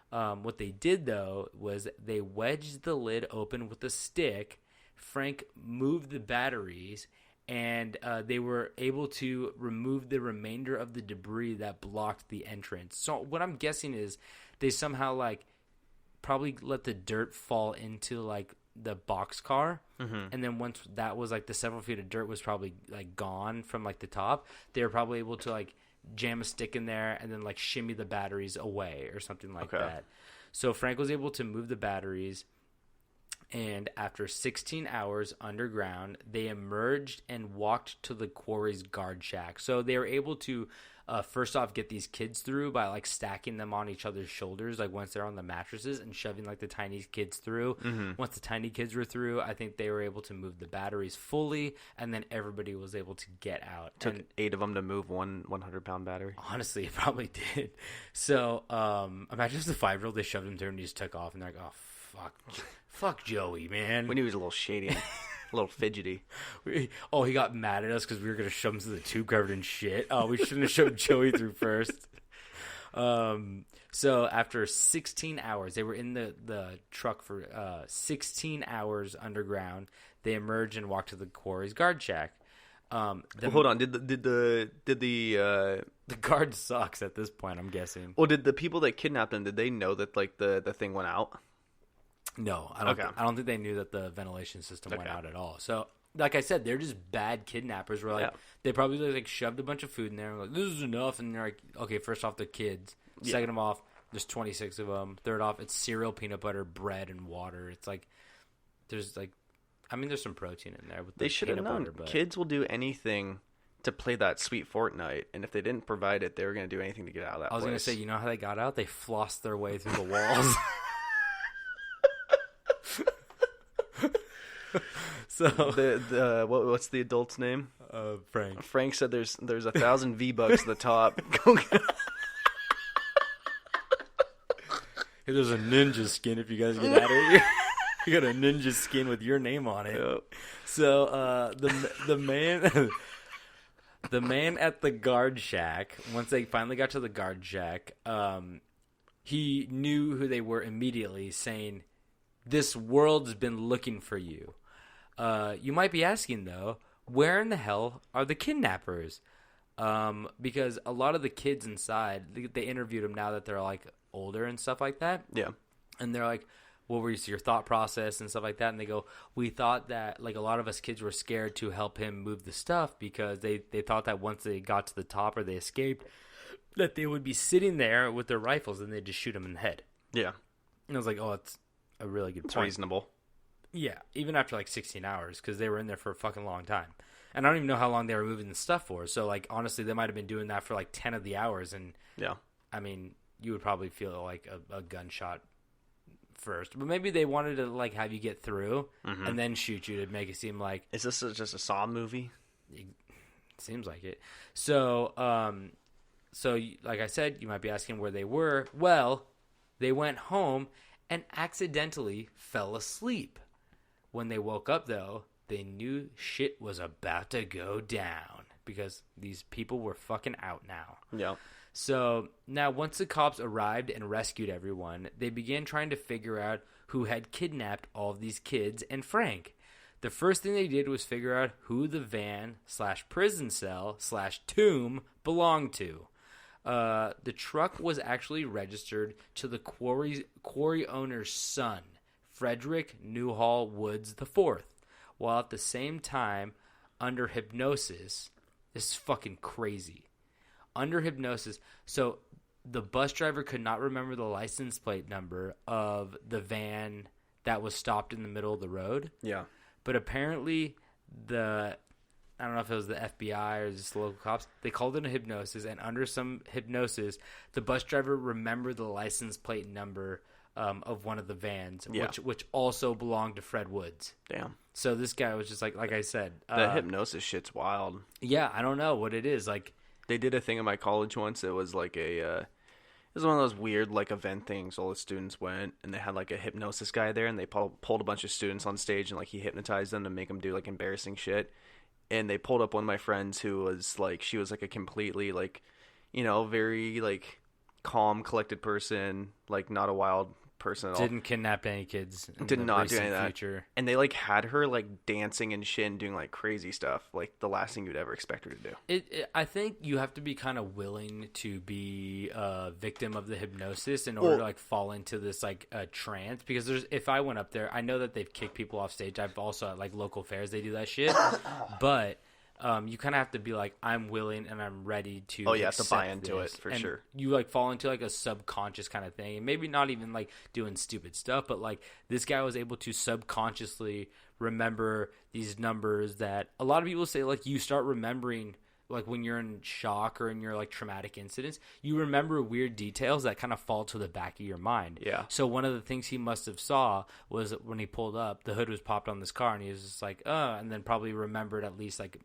What they did, though, was they wedged the lid open with a stick. Frank moved the batteries, and they were able to remove the remainder of the debris that blocked the entrance. So what I'm guessing is they somehow, like, probably let the dirt fall into, like, the boxcar, and then once that was, like, the several feet of dirt was probably, like, gone from, like, the top, they were probably able to, like, jam a stick in there and then, like, shimmy the batteries away or something like that. So Frank was able to move the batteries, and after 16 hours underground, they emerged and walked to the quarry's guard shack. So they were able to, first off, get these kids through by, like, stacking them on each other's shoulders, like, once they're on the mattresses and shoving, like, the tiny kids through. Once the tiny kids were through, I think they were able to move the batteries fully, and then everybody was able to get out. Took 8 of them to move one 100-pound battery. Honestly, it probably did. So, imagine if the 5-year-old, they shoved him through and he just took off, and they're like, oh, fuck Joey, man. We knew he was a little shady, a little fidgety. He got mad at us because we were going to shove him to the tube covered in shit. Oh, we shouldn't have shoved Joey through first. So after 16 hours, they were in the truck for 16 hours underground. They emerged and walked to the quarry's guard shack. Hold on. Did the guard sucks at this point, I'm guessing. Well, did the people that kidnapped them, did they know that, like, the thing went out? No, I don't think they knew that the ventilation system went out at all. So like I said, they're just bad kidnappers. Where like they probably like shoved a bunch of food in there and like, this is enough, and they're like, okay, first off, they're kids. Second of off, there's 26 of them. Third off, it's cereal, peanut butter, bread, and water. It's like there's like, I mean, there's some protein in there. With They should have known. Butter, but... Kids will do anything to play that sweet Fortnite, and if they didn't provide it, they were going to do anything to get out of that I was going to place. say, you know how they got out? They flossed their way through the walls. So what's the adult's name? Frank. Frank said there's 1,000 V-Bucks at the top. Go get Hey, there's a ninja skin if you guys get out of here. You got a ninja skin with your name on it. Yep. So the man the man at the guard shack, once they finally got to the guard shack, he knew who they were immediately, saying, "This world's been looking for you." You might be asking though, where in the hell are the kidnappers? Because a lot of the kids inside, they interviewed them now that they're like older and stuff like that. Yeah. And they're like, what was your thought process and stuff like that? And they go, we thought that like a lot of us kids were scared to help him move the stuff because they thought that once they got to the top or they escaped, that they would be sitting there with their rifles and they'd just shoot him in the head. Yeah. And I was like, oh, it's a really good It's point. reasonable. Yeah, even after like 16 hours because they were in there for a fucking long time. And I don't even know how long they were moving the stuff for. So like honestly, they might have been doing that for like 10 of the hours. And yeah, I mean, you would probably feel like a gunshot first, but maybe they wanted to like have you get through and then shoot you to make it seem like is this just a Saw movie? It seems like it. So like I said, you might be asking where they were. Well, they went home and accidentally fell asleep. When they woke up, though, they knew shit was about to go down because these people were fucking out now. Yeah. So now once the cops arrived and rescued everyone, they began trying to figure out who had kidnapped all of these kids and Frank. The first thing they did was figure out who the van/prison cell/tomb belonged to. The truck was actually registered to the quarry owner's son, Frederick Newhall Woods IV, while at the same time, under hypnosis, this is fucking crazy. Under hypnosis, so the bus driver could not remember the license plate number of the van that was stopped in the middle of the road. Yeah. But apparently I don't know if it was the FBI or just the local cops, they called it a hypnosis, and under some hypnosis, the bus driver remembered the license plate number of one of the vans, which also belonged to Fred Woods. Damn. So this guy was just like I said. The hypnosis shit's wild. Yeah, I don't know what it is. Like, they did a thing at my college once. It was like it was one of those weird like event things. All the students went and they had like a hypnosis guy there, and they pulled a bunch of students on stage and like he hypnotized them to make them do like embarrassing shit. And they pulled up one of my friends who was like, she was like a completely like, you know, very like calm, collected person, like not a wild person at all. Didn't kidnap any kids. Did not do any of that. Future. And they like had her like dancing and shit and doing like crazy stuff, like the last thing you'd ever expect her to do. I think you have to be kind of willing to be a victim of the hypnosis in order to like fall into this like trance. Because if I went up there, I know that they've kicked people off stage. I've also at like local fairs they do that shit, but. You kind of have to be like, I'm willing and I'm ready to. Oh, you have to buy into it for sure. You like fall into like a subconscious kind of thing, and maybe not even like doing stupid stuff, but like this guy was able to subconsciously remember these numbers that a lot of people say like you start remembering like when you're in shock or in your like traumatic incidents, you remember weird details that kind of fall to the back of your mind. Yeah. So one of the things he must have saw was when he pulled up, the hood was popped on this car, and he was just like, and then probably remembered at least like.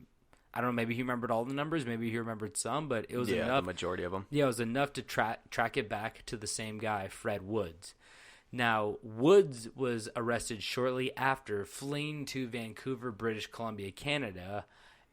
I don't know, maybe he remembered all the numbers, maybe he remembered some, but it was enough. Yeah, the majority of them. Yeah, it was enough to track it back to the same guy, Fred Woods. Now, Woods was arrested shortly after fleeing to Vancouver, British Columbia, Canada,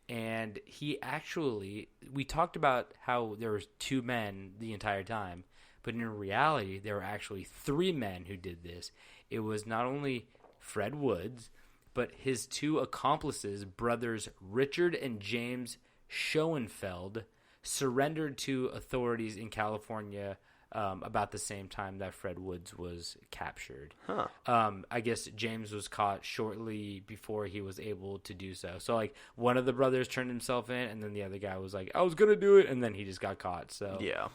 and we talked about how there was 2 men the entire time, but in reality, there were actually 3 men who did this. It was not only Fred Woods, but his 2 accomplices, brothers Richard and James Schoenfeld, surrendered to authorities in California about the same time that Fred Woods was captured. Huh. I guess James was caught shortly before he was able to do so. So, like, one of the brothers turned himself in, and then the other guy was like, I was going to do it, and then he just got caught. So Yeah.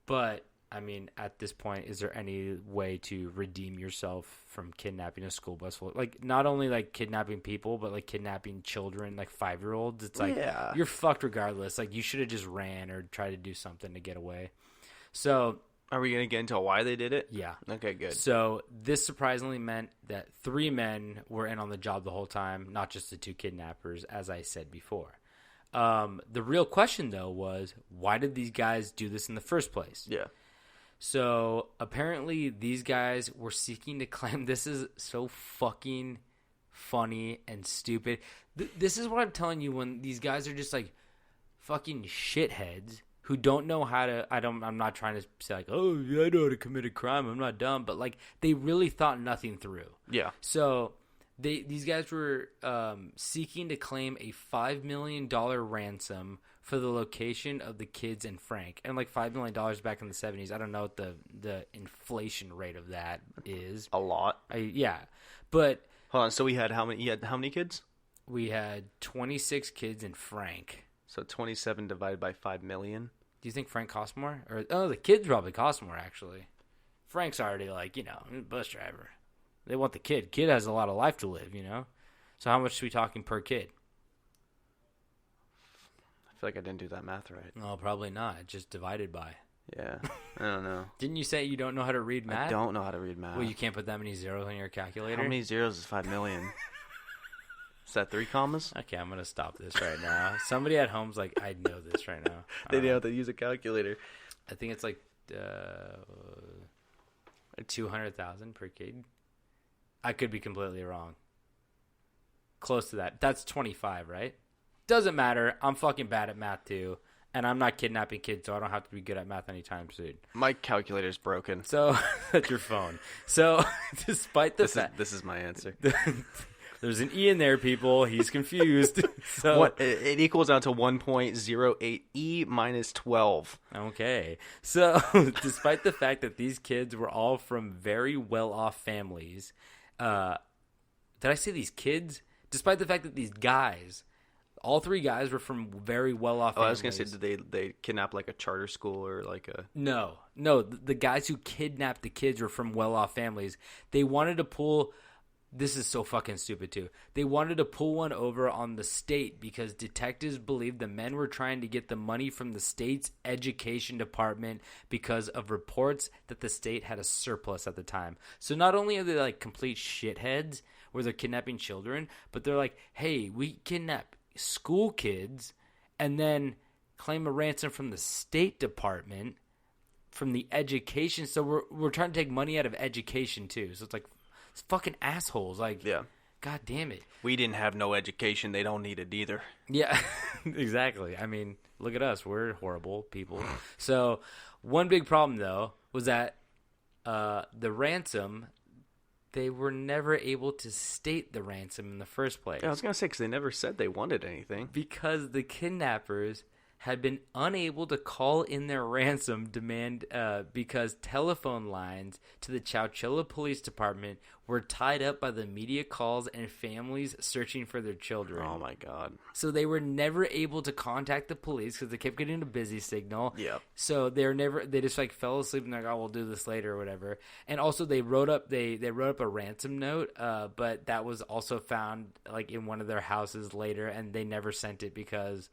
But, I mean, at this point, is there any way to redeem yourself from kidnapping a school bus full? Like, not only, like, kidnapping people, but, like, kidnapping children, like 5-year-olds. It's like, you're fucked regardless. Like, you should have just ran or tried to do something to get away. So, are we going to get into why they did it? yeah. Okay, good. So this surprisingly meant that 3 men were in on the job the whole time, not just the 2 kidnappers, as I said before. The real question, though, was why did these guys do this in the first place? Yeah. So apparently these guys were seeking to claim this is so fucking funny and stupid. This is what I'm telling you when these guys are just like fucking shitheads who don't know how to. I'm not trying to say like, oh yeah, I know how to commit a crime. I'm not dumb, but like they really thought nothing through. Yeah. So these guys were seeking to claim a $5 million ransom for the location of the kids and Frank. And like $5 million back in the 70s, I don't know what the inflation rate of that is. A lot. Yeah. But Hold on. So we had how many? You had how many kids? we had 26 kids and Frank. So 27 divided by 5 million. Do you think Frank cost more? Or the kids probably cost more, actually. Frank's already like, bus driver. They want the kid. Kid has a lot of life to live, So how much are we talking per kid? I feel like I didn't do that math right. No, probably not. Just divided by. Yeah. I don't know. Didn't you say you don't know how to read math? I don't know how to read math. Well, you can't put that many zeros on your calculator? How many zeros is 5 million? Is that 3 commas? Okay, I'm going to stop this right now. Somebody at home's like, I know this right now. They didn't have to use a calculator. I think it's like 200,000 per kid. I could be completely wrong. Close to that. That's 25, right? Doesn't matter. I'm fucking bad at math too. And I'm not kidnapping kids, so I don't have to be good at math anytime soon. My calculator's broken. So, that's your phone. So, despite the fact... This is my answer. There's an E in there, people. He's confused. So it equals out to 1.08 E minus 12. Okay. So, despite the fact that these kids were all from very well-off families... did I say these kids? Despite the fact that these guys... All 3 guys were from very well-off families. I was going to say, did they kidnap like a charter school or like a... No. The guys who kidnapped the kids were from well-off families. They wanted to pull... This is so fucking stupid, too. They wanted to pull one over on the state because detectives believed the men were trying to get the money from the state's education department because of reports that the state had a surplus at the time. So not only are they like complete shitheads where they're kidnapping children, but they're like, hey, we kidnap school kids and then claim a ransom from the State Department from the education. So we're trying to take money out of education too. So it's like it's fucking assholes. Like, yeah, god damn it. We didn't have no education. They don't need it either. Yeah, exactly. I mean, look at us. We're horrible people. So one big problem though was that the ransom. They were never able to state the ransom in the first place. Yeah, I was going to say, because they never said they wanted anything. Because the kidnappers had been unable to call in their ransom demand because telephone lines to the Chowchilla Police Department were tied up by the media calls and families searching for their children. Oh, my God. So they were never able to contact the police because they kept getting a busy signal. Yep. So they just like fell asleep and they're like, oh, we'll do this later or whatever. And also they wrote up a ransom note, but that was also found like in one of their houses later, and they never sent it because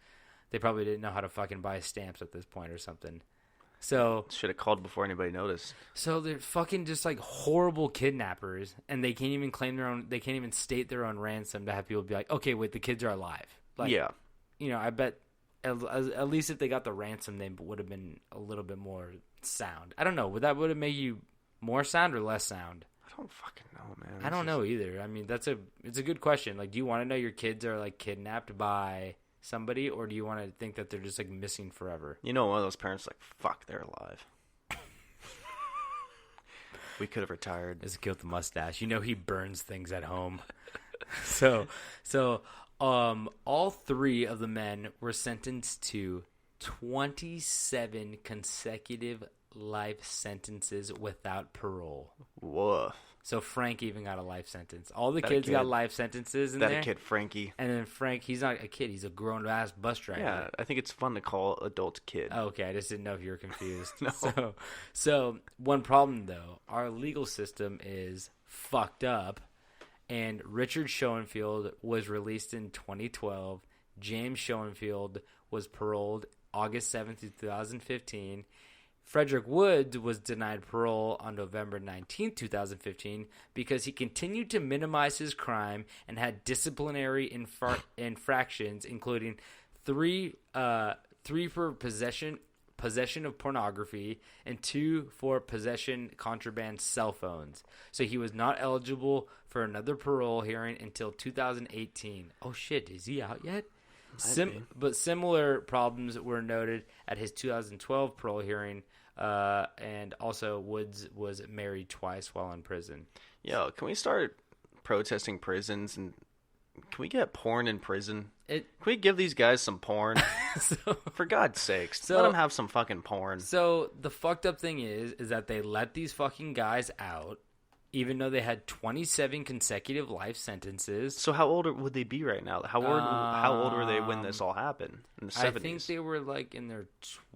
they probably didn't know how to fucking buy stamps at this point or something. So should have called before anybody noticed. So they're fucking just like horrible kidnappers, and they can't even claim their own. They can't even state their own ransom to have people be like, okay, wait, the kids are alive. Like, yeah, I bet at least if they got the ransom, they would have been a little bit more sound. I don't know. Would it make you more sound or less sound? I don't fucking know, man. I don't know either. I mean, it's a good question. Like, do you want to know your kids are like kidnapped by somebody, or do you want to think that they're just like missing forever? One of those parents like, fuck, they're alive. We could have retired. This kid with the mustache. He burns things at home. So all 3 of the men were sentenced to 27 consecutive life sentences without parole. Woof. So Frank even got a life sentence. All the That kids got kid. life sentences in That there. a kid, Frankie. And then Frank, he's not a kid. He's a grown-ass bus driver. Yeah, I think it's fun to call adults kid. Oh, okay, I just didn't know if you were confused. No. So one problem, though. Our legal system is fucked up. And Richard Schoenfield was released in 2012. James Schoenfield was paroled August 7th, 2015. Frederick Woods was denied parole on November 19th, 2015, because he continued to minimize his crime and had disciplinary infractions, including three for possession of pornography and 2 for possession contraband cell phones. So he was not eligible for another parole hearing until 2018. Oh shit, is he out yet? But similar problems were noted at his 2012 parole hearing, and also Woods was married twice while in prison. Yo, can we start protesting prisons and can we get porn in prison? Can we give these guys some porn? For God's sakes, let them have some fucking porn. So the fucked up thing is that they let these fucking guys out, even though they had 27 consecutive life sentences. So how old would they be right now? How old were they when this all happened? In the 70s? I think they were like in their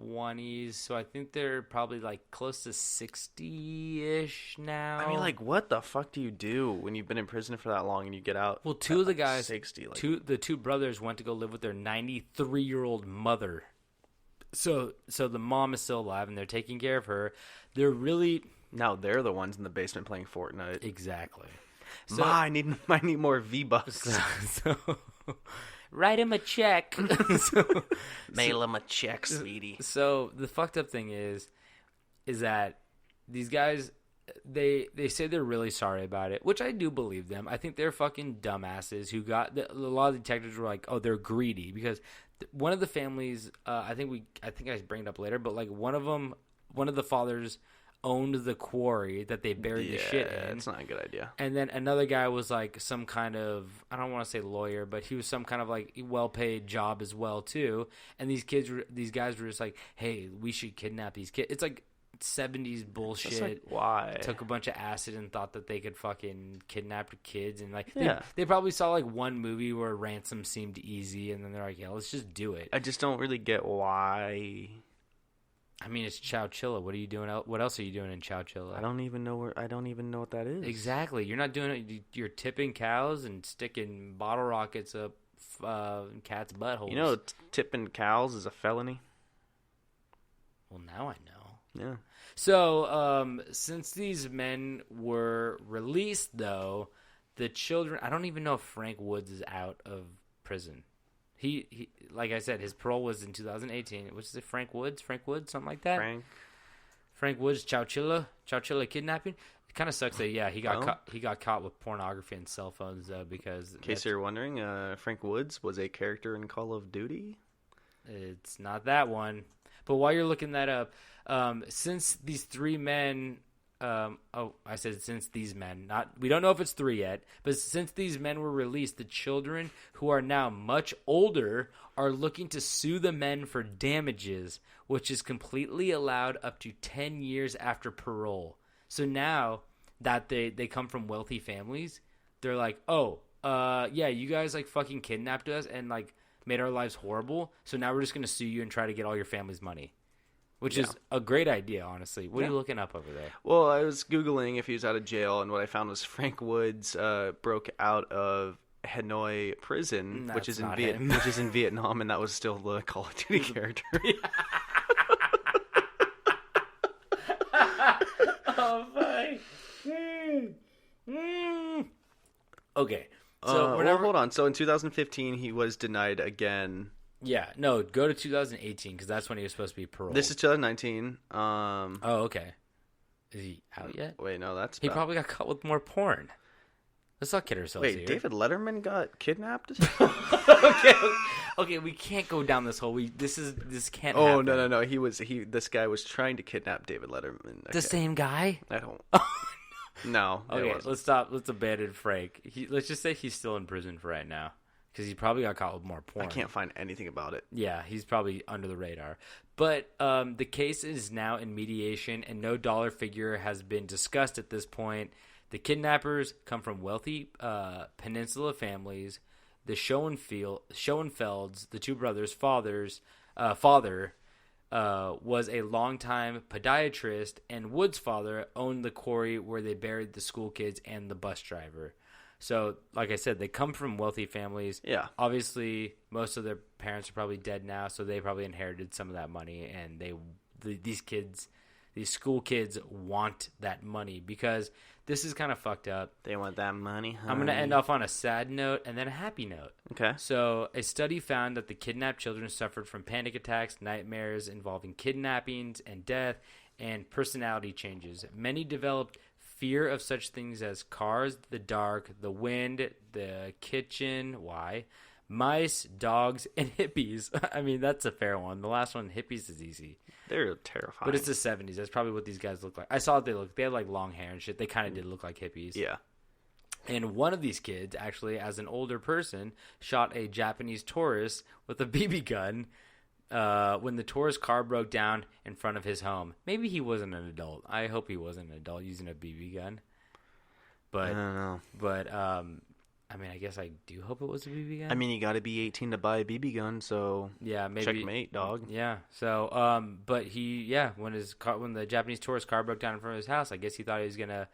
20s, so I think they're probably like close to 60-ish now. I mean, like, what the fuck do you do when you've been in prison for that long and you get out? Well, two of the guys, 60, like... the two brothers went to go live with their 93-year-old mother. So the mom is still alive and they're taking care of her. They're really... Now they're the ones in the basement playing Fortnite. Exactly. So, I need more V-Bucks. So write him a check. Mail him a check, sweetie. So the fucked up thing is that these guys, they say they're really sorry about it, which I do believe them. I think they're fucking dumbasses who got a lot of detectives were like, oh, they're greedy because one of the families, I think I bring it up later, but like one of the fathers owned the quarry that they buried the shit in. It's not a good idea. And then another guy was like some kind of, I don't want to say lawyer, but he was some kind of like well-paid job as well too. And these guys were just like, hey, we should kidnap these kids. It's like 70s bullshit. It's like, why? Took a bunch of acid and thought that they could fucking kidnap kids. And like, yeah. they probably saw like one movie where ransom seemed easy. And then they're like, yeah, let's just do it. I just don't really get why. I mean, it's Chowchilla. What are you doing? What else are you doing in Chowchilla? I don't even know what that is. Exactly. You're not doing it. You're tipping cows and sticking bottle rockets up cats' buttholes. You know, tipping cows is a felony. Well, now I know. Yeah. So, since these men were released, though, the children... I don't even know if Frank Woods is out of prison. He like I said, his parole was in 2018. Which is it, Frank Woods, something like that. Frank Woods, Chowchilla kidnapping. It kind of sucks that he got caught with pornography and cell phones though, because in case you're wondering, Frank Woods was a character in Call of Duty. It's not that one. But while you're looking that up, since these three men. I said since these men, we don't know if it's 3 yet, but since these men were released, the children who are now much older are looking to sue the men for damages, which is completely allowed up to 10 years after parole. So now that they come from wealthy families, they're like, oh, yeah, you guys like fucking kidnapped us and like made our lives horrible. So now we're just going to sue you and try to get all your family's money. Which is a great idea, honestly. What are you looking up over there? Well, I was Googling if he was out of jail, and what I found was Frank Woods broke out of Hanoi prison, which is in Vietnam, and that was still the Call of Duty character. Oh, my. Okay. So hold on. So in 2015, he was denied again. Yeah, no, go to 2018 because that's when he was supposed to be paroled. This is 2019. Oh, okay. Is he out yet? Wait, no, that's... He probably got caught with more porn. Let's not kid ourselves here. Wait, David Letterman got kidnapped? Okay, we can't go down this hole. This can't Oh, happen. no. This guy was trying to kidnap David Letterman. Okay. The same guy? I don't... No. Okay, let's stop. Let's abandon Frank. Let's just say he's still in prison for right now. because he probably got caught with more porn. I can't find anything about it. Yeah, he's probably under the radar. But the case is now in mediation, and no dollar figure has been discussed at this point. The kidnappers come from wealthy peninsula families. The Schoenfelds, the two brothers' father was a longtime podiatrist, and Wood's father owned the quarry where they buried the school kids and the bus driver. So, like I said, they come from wealthy families. Yeah. Obviously, most of their parents are probably dead now, so they probably inherited some of that money, and these school kids want that money because this is kind of fucked up. They want that money, honey. I'm going to end off on a sad note and then a happy note. Okay. So, a study found that the kidnapped children suffered from panic attacks, nightmares involving kidnappings and death, and personality changes. Many developed fear of such things as cars, the dark, the wind, the kitchen, mice, dogs, and hippies. I mean, that's a fair one. The last one, hippies, is easy. They're terrifying. But it's the 70s. That's probably what these guys look like. I saw what they look. They had like long hair and shit. They kind of did look like hippies. Yeah. And one of these kids, actually, as an older person, shot a Japanese tourist with a BB gun when the tourist car broke down in front of his home. Maybe he wasn't an adult. I hope he wasn't an adult using a BB gun. But I don't know. But I mean, I guess I do hope it was a BB gun. I mean, you got to be 18 to buy a BB gun, so yeah, maybe checkmate, dog. Yeah. So, but when the Japanese tourist car broke down in front of his house, I guess he thought he was gonna,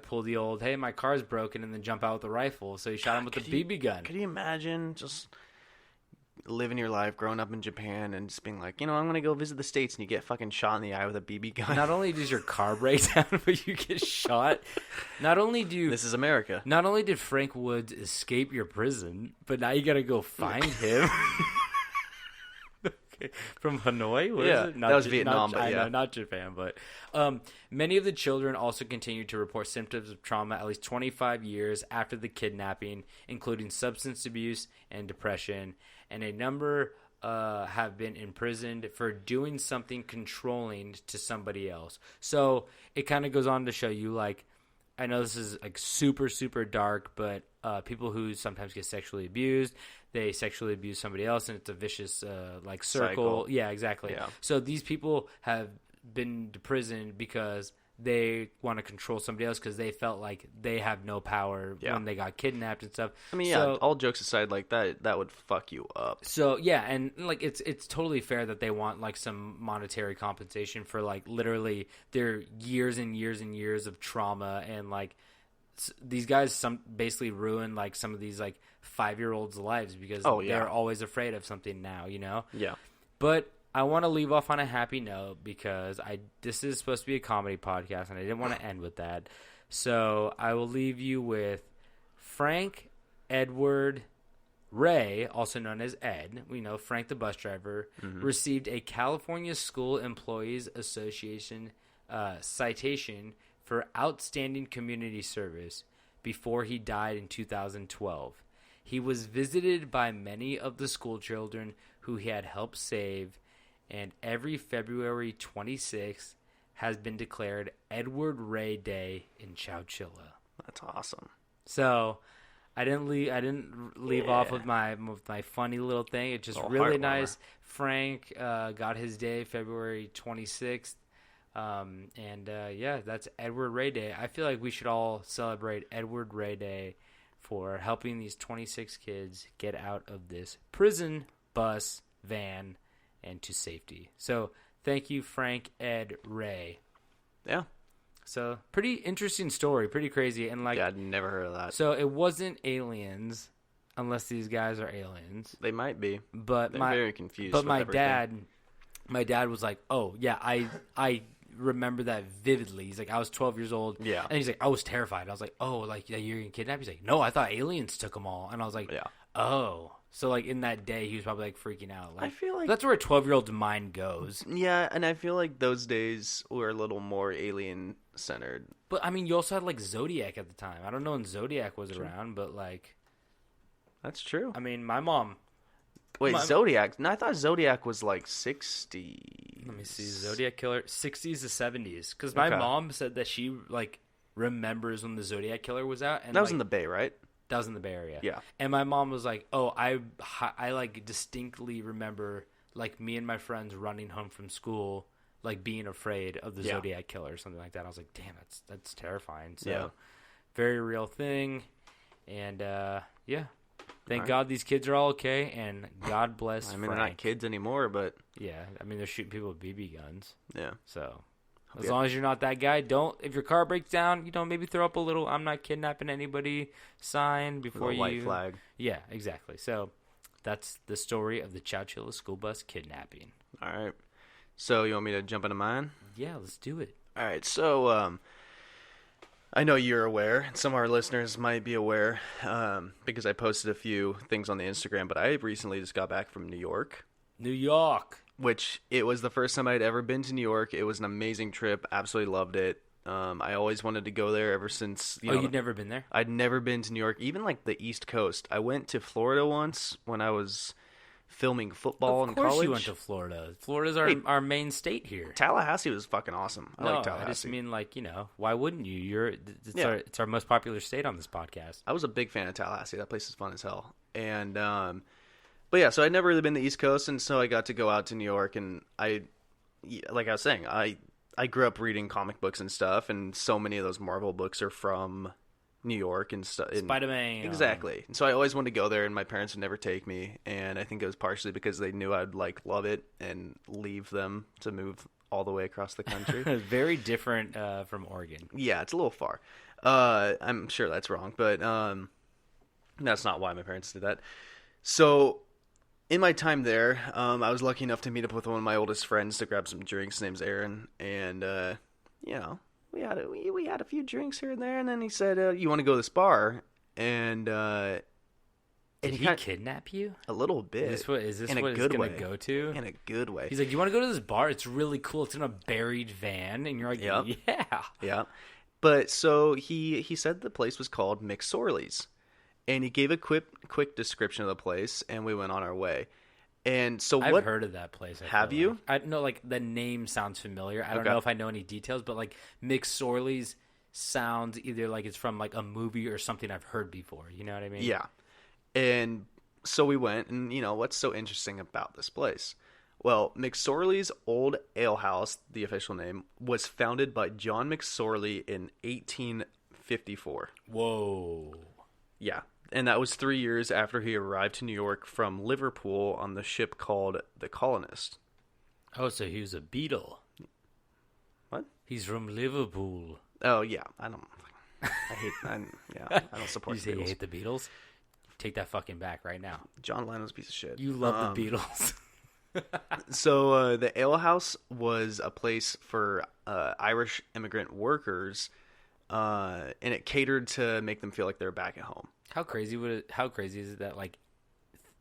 pull the old, hey, my car's broken, and then jump out with a rifle. So he shot him with a BB gun. Could you imagine just living your life, growing up in Japan, and just being like, I'm going to go visit the States, and you get fucking shot in the eye with a BB gun? Not only does your car break down, but you get shot. This is America. Not only did Frank Woods escape your prison, but now you got to go find him. Okay. From Hanoi? What is it? That was Vietnam, but yeah. I know, not Japan, but many of the children also continued to report symptoms of trauma at least 25 years after the kidnapping, including substance abuse and depression, and a number have been imprisoned for doing something controlling to somebody else. So it kind of goes on to show you, like, I know this is like super, super dark, but people who sometimes get sexually abused, they sexually abuse somebody else, and it's a vicious like circle. Yeah, exactly. Yeah. So these people have been imprisoned because they want to control somebody else because they felt like they have no power when they got kidnapped and stuff. I mean, all jokes aside, like that would fuck you up. So yeah, and like it's totally fair that they want like some monetary compensation for like literally their years and years and years of trauma, and like these guys basically ruin like some of these like 5-year-olds' lives because they're always afraid of something now, Yeah. But I want to leave off on a happy note because this is supposed to be a comedy podcast, and I didn't want to end with that. So I will leave you with Frank Edward Ray, also known as Ed. We know Frank the bus driver, received a California School Employees Association citation for outstanding community service before he died in 2012. He was visited by many of the school children who he had helped save, and every February 26th has been declared Edward Ray Day in Chowchilla. That's awesome. So I didn't leave off with my funny little thing. It's just really nice. Frank got his day February 26th. That's Edward Ray Day. I feel like we should all celebrate Edward Ray Day for helping these 26 kids get out of this prison, bus, van, and to safety. So thank you, Frank Ed Ray. Yeah. So pretty interesting story, pretty crazy, and like I'd never heard of that. So it wasn't aliens, unless these guys are aliens. They might be, but they're very confused. But with my everything. dad was like, "Oh yeah, I remember that vividly." He's like, "I was 12 years old." Yeah, and he's like, "I was terrified." I was like, "Oh, like you're getting kidnapped?" He's like, "No, I thought aliens took them all," and I was like, "Yeah, oh." So, like, in that day, he was probably, like, freaking out. Like, I feel like that's where a 12-year-old's mind goes. Yeah, and I feel like those days were a little more alien-centered. But, I mean, you also had, like, Zodiac at the time. I don't know when Zodiac was around, but, like... That's true. I mean, my mom... Wait, Zodiac? No, I thought Zodiac was, like, 60... Let me see. Zodiac Killer, 60s to 70s. Because my mom said that she, like, remembers when the Zodiac Killer was out. And that was in the Bay, right? That was in the Bay Area. Yeah. And my mom was like, "Oh, I like distinctly remember like me and my friends running home from school, like being afraid of the Zodiac killer or something like that." I was like, "Damn, that's terrifying." So, very real thing. And thank God these kids are all okay. And God bless. I mean, Frank. they're not kids anymore, but Yeah, I mean they're shooting people with BB guns. yeah. So. As long as you're not that guy, if your car breaks down, maybe throw up a little "I'm not kidnapping anybody" sign before you. White flag. Yeah, exactly. So that's the story of the Chowchilla School Bus Kidnapping. All right. So you want me to jump into mine? Yeah, let's do it. All right. So I know you're aware, and some of our listeners might be aware, because I posted a few things on the Instagram. But I recently just got back from New York. New York. Which it was the first time I'd ever been to New York. It was an amazing trip. Absolutely loved it. I always wanted to go there ever since. You'd never been there? I'd never been to New York, even like the East Coast. I went to Florida once when I was filming football in college. Of course you went to Florida. Florida's our main state here. Tallahassee was fucking awesome. I like Tallahassee. I just mean why wouldn't you? It's our most popular state on this podcast. I was a big fan of Tallahassee. That place is fun as hell. And but yeah, so I'd never really been to the East Coast, and so I got to go out to New York, and like I was saying, I grew up reading comic books and stuff, and so many of those Marvel books are from New York and stuff. Spider-Man. Exactly. And so I always wanted to go there, and my parents would never take me, and I think it was partially because they knew I'd love it and leave them to move all the way across the country. Very different from Oregon. Yeah, it's a little far. I'm sure that's wrong, but that's not why my parents did that. So in my time there, I was lucky enough to meet up with one of my oldest friends to grab some drinks. His name's Aaron, and we had a few drinks here and there, and then he said, "You want to go to this bar?" And did he kidnap you? A little bit. Is this in what a it's good gonna way. go to? In a good way. He's like, "You want to go to this bar? It's really cool. It's in a buried van," and you're like, Yep. "Yeah, yeah." But so he said the place was called McSorley's. And he gave a quick description of the place, and we went on our way. And so I've heard of that place. Have you? I know, the name sounds familiar. I don't know if I know any details, but McSorley's sounds either like it's from a movie or something I've heard before. You know what I mean? Yeah. And so we went, and what's so interesting about this place? Well, McSorley's Old Ale House, the official name, was founded by John McSorley in 1854. Whoa. Yeah. And that was 3 years after he arrived to New York from Liverpool on the ship called the Colonist. Oh, so he was a Beatle. What? He's from Liverpool. Oh, yeah. I don't support You the say Beatles. you hate the Beatles? Take that fucking back right now. John Lennon's a piece of shit. You love the Beatles. So the Ale House was a place for Irish immigrant workers, and it catered to make them feel like they're back at home. How crazy is it that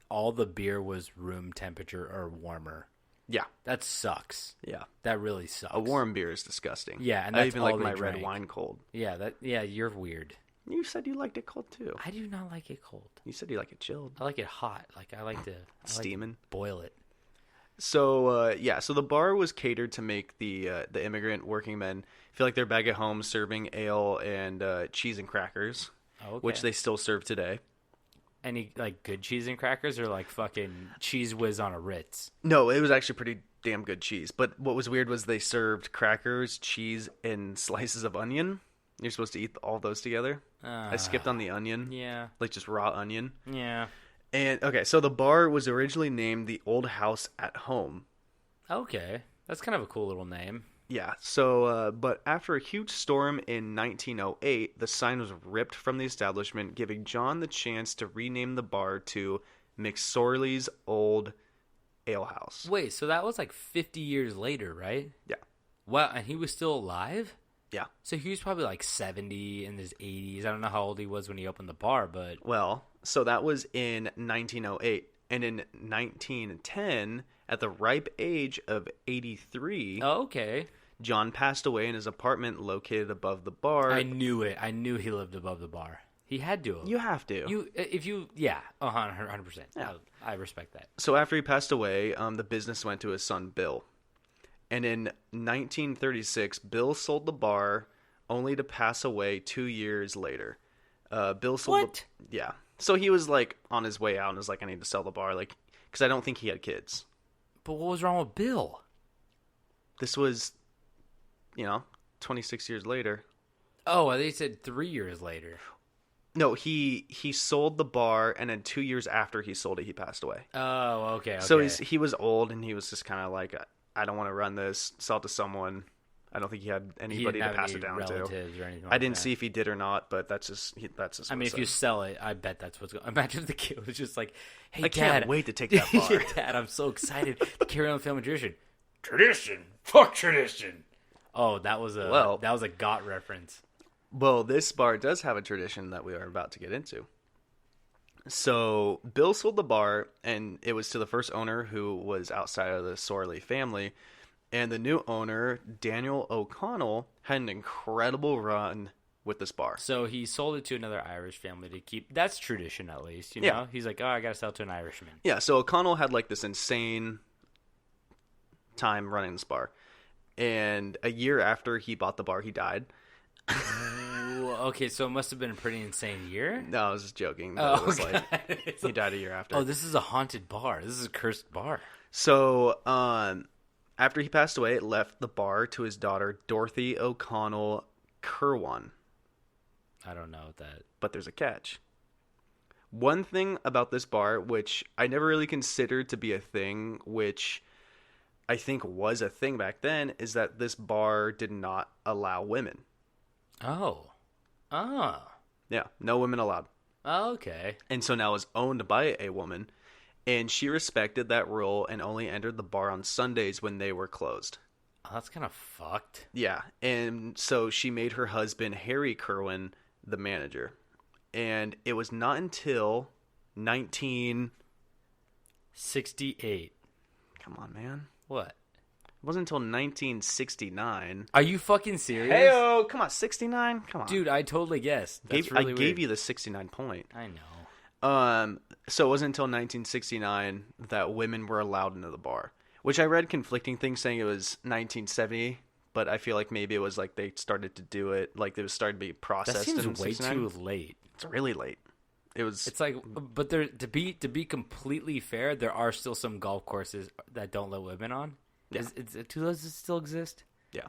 all the beer was room temperature or warmer? Yeah. That sucks. Yeah. That really sucks. A warm beer is disgusting. Yeah, and I that's even all like they my drank. red wine cold. Yeah, you're weird. You said you liked it cold too. I do not like it cold. You said you like it chilled. I like it hot. I like to steaming. Boil it. So so the bar was catered to make the immigrant working men feel like they're back at home, serving ale and cheese and crackers, which they still serve today. Any good cheese and crackers or fucking cheese whiz on a Ritz? No, it was actually pretty damn good cheese. But what was weird was they served crackers, cheese, and slices of onion. You're supposed to eat all those together. I skipped on the onion. Yeah. Just raw onion. Yeah. And okay, so the bar was originally named the Old House at Home. Okay. That's kind of a cool little name. Yeah, so, but after a huge storm in 1908, the sign was ripped from the establishment, giving John the chance to rename the bar to McSorley's Old Ale House. Wait, so that was 50 years later, right? Yeah. Wow, and he was still alive? Yeah. So he was probably 70 in his 80s. I don't know how old he was when he opened the bar, but... Well, so that was in 1908. And in 1910, at the ripe age of 83... Oh, okay. John passed away in his apartment located above the bar. I knew it. I knew he lived above the bar. He had to have. You have to. Yeah, 100%. Yeah. I respect that. So after he passed away, the business went to his son, Bill. And in 1936, Bill sold the bar only to pass away 2 years later. Bill sold What? Yeah. So he was like on his way out and was like, I need to sell the bar, like, because I don't think he had kids. But what was wrong with Bill? This was, 26 years later. Oh, they said 3 years later. No, he sold the bar, and then 2 years after he sold it, he passed away. Oh, okay. So he was old, and he was just kind of like, I don't want to run this, sell it to someone. I don't think he had anybody to pass it down to. Or anything I didn't see if he did or not, but that's just I mean, if you sell it, I bet that's what's going. Imagine if the kid was just like, "Hey, I Dad, can't wait to take that bar." Dad, I'm so excited to carry on the family tradition. Tradition, fuck tradition. Oh, that was a GOT reference. Well, this bar does have a tradition that we are about to get into. So Bill sold the bar, and it was to the first owner, who was outside of the McSorley family. And the new owner, Daniel O'Connell, had an incredible run with this bar. So he sold it to another Irish family to keep. That's tradition, at least. You know, Yeah. he's like, oh, I gotta sell it to an Irishman. Yeah, so O'Connell had like this insane time running this bar. And a year after he bought the bar, he died. Okay, so it must have been a pretty insane year. No, I was just joking. Oh, It was okay. like he died a year after. Oh, this is a haunted bar. This is a cursed bar. So, after he passed away, it left the bar to his daughter, Dorothy O'Connell Kirwan. I don't know that. But there's a catch. One thing about this bar, which I never really considered to be a thing, which I think was a thing back then, is that this bar did not allow women. Oh. Yeah, no women allowed. Okay. And so now it's owned by a woman, and she respected that rule and only entered the bar on Sundays when they were closed. Oh, that's kind of fucked. Yeah, and so she made her husband, Harry Kerwin, the manager. And it was not until 68. Come on, man. What? It wasn't until 1969. Are you fucking serious? Heyo, come on, 69? Come on. Dude, I totally guessed. That's really I weird. gave you the 69 point. I know. So it wasn't until 1969 that women were allowed into the bar, which I read conflicting things saying it was 1970, but I feel like maybe it was like they started to do it, like it was starting to be processed. That seems in way 69. too late. It's really late. It's like, but there to be completely fair, there are still some golf courses that don't let women on. Yeah. Do those still exist? Yeah.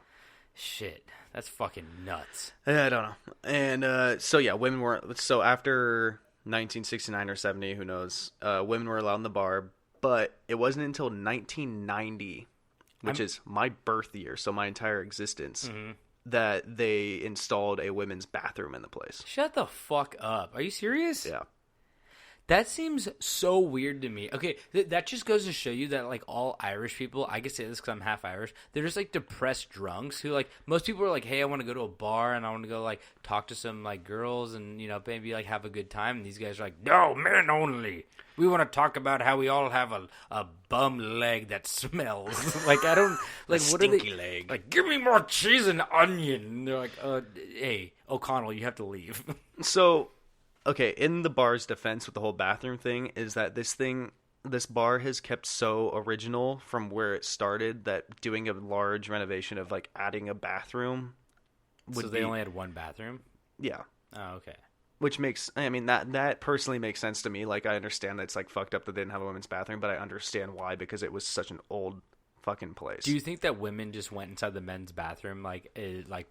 Shit, that's fucking nuts. I don't know. And so yeah, women weren't. So after 1969 or 70, who knows? Women were allowed in the bar, but it wasn't until 1990, which is my birth year, so my entire existence, that they installed a women's bathroom in the place. Shut the fuck up. Are you serious? Yeah. That seems so weird to me. Okay, that just goes to show you that, like, all Irish people, I can say this because I'm half Irish, they're just, like, depressed drunks who, like, most people are like, hey, I want to go to a bar and I want to go, like, talk to some, like, girls and, you know, maybe, like, have a good time. And these guys are like, no, men only. We want to talk about how we all have a bum leg that smells. Like, I don't, like, what are they? Stinky leg. Like, give me more cheese and onion. And they're like, hey, O'Connell, you have to leave. So, okay, in the bar's defense with the whole bathroom thing is that this bar has kept so original from where it started that doing a large renovation of, like, adding a bathroom would So they only had one bathroom? Yeah. Oh, okay. Which makes, I mean, that personally makes sense to me. Like, I understand that it's, like, fucked up that they didn't have a women's bathroom, but I understand why, because it was such an old fucking place. Do you think that women just went inside the men's bathroom, like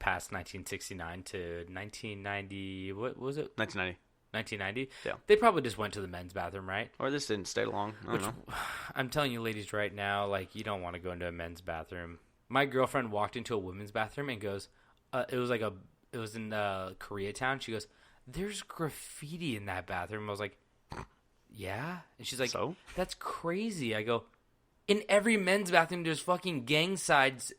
past 1969 to 1990, what was it? 1990. 1990? Yeah. They probably just went to the men's bathroom, right? Or this didn't stay long. I don't know. I'm telling you, ladies, right now, like, you don't want to go into a men's bathroom. My girlfriend walked into a women's bathroom and goes, it was in Koreatown. She goes, there's graffiti in that bathroom. I was like, yeah? And she's like, So? That's crazy. I go, in every men's bathroom, there's fucking gang signs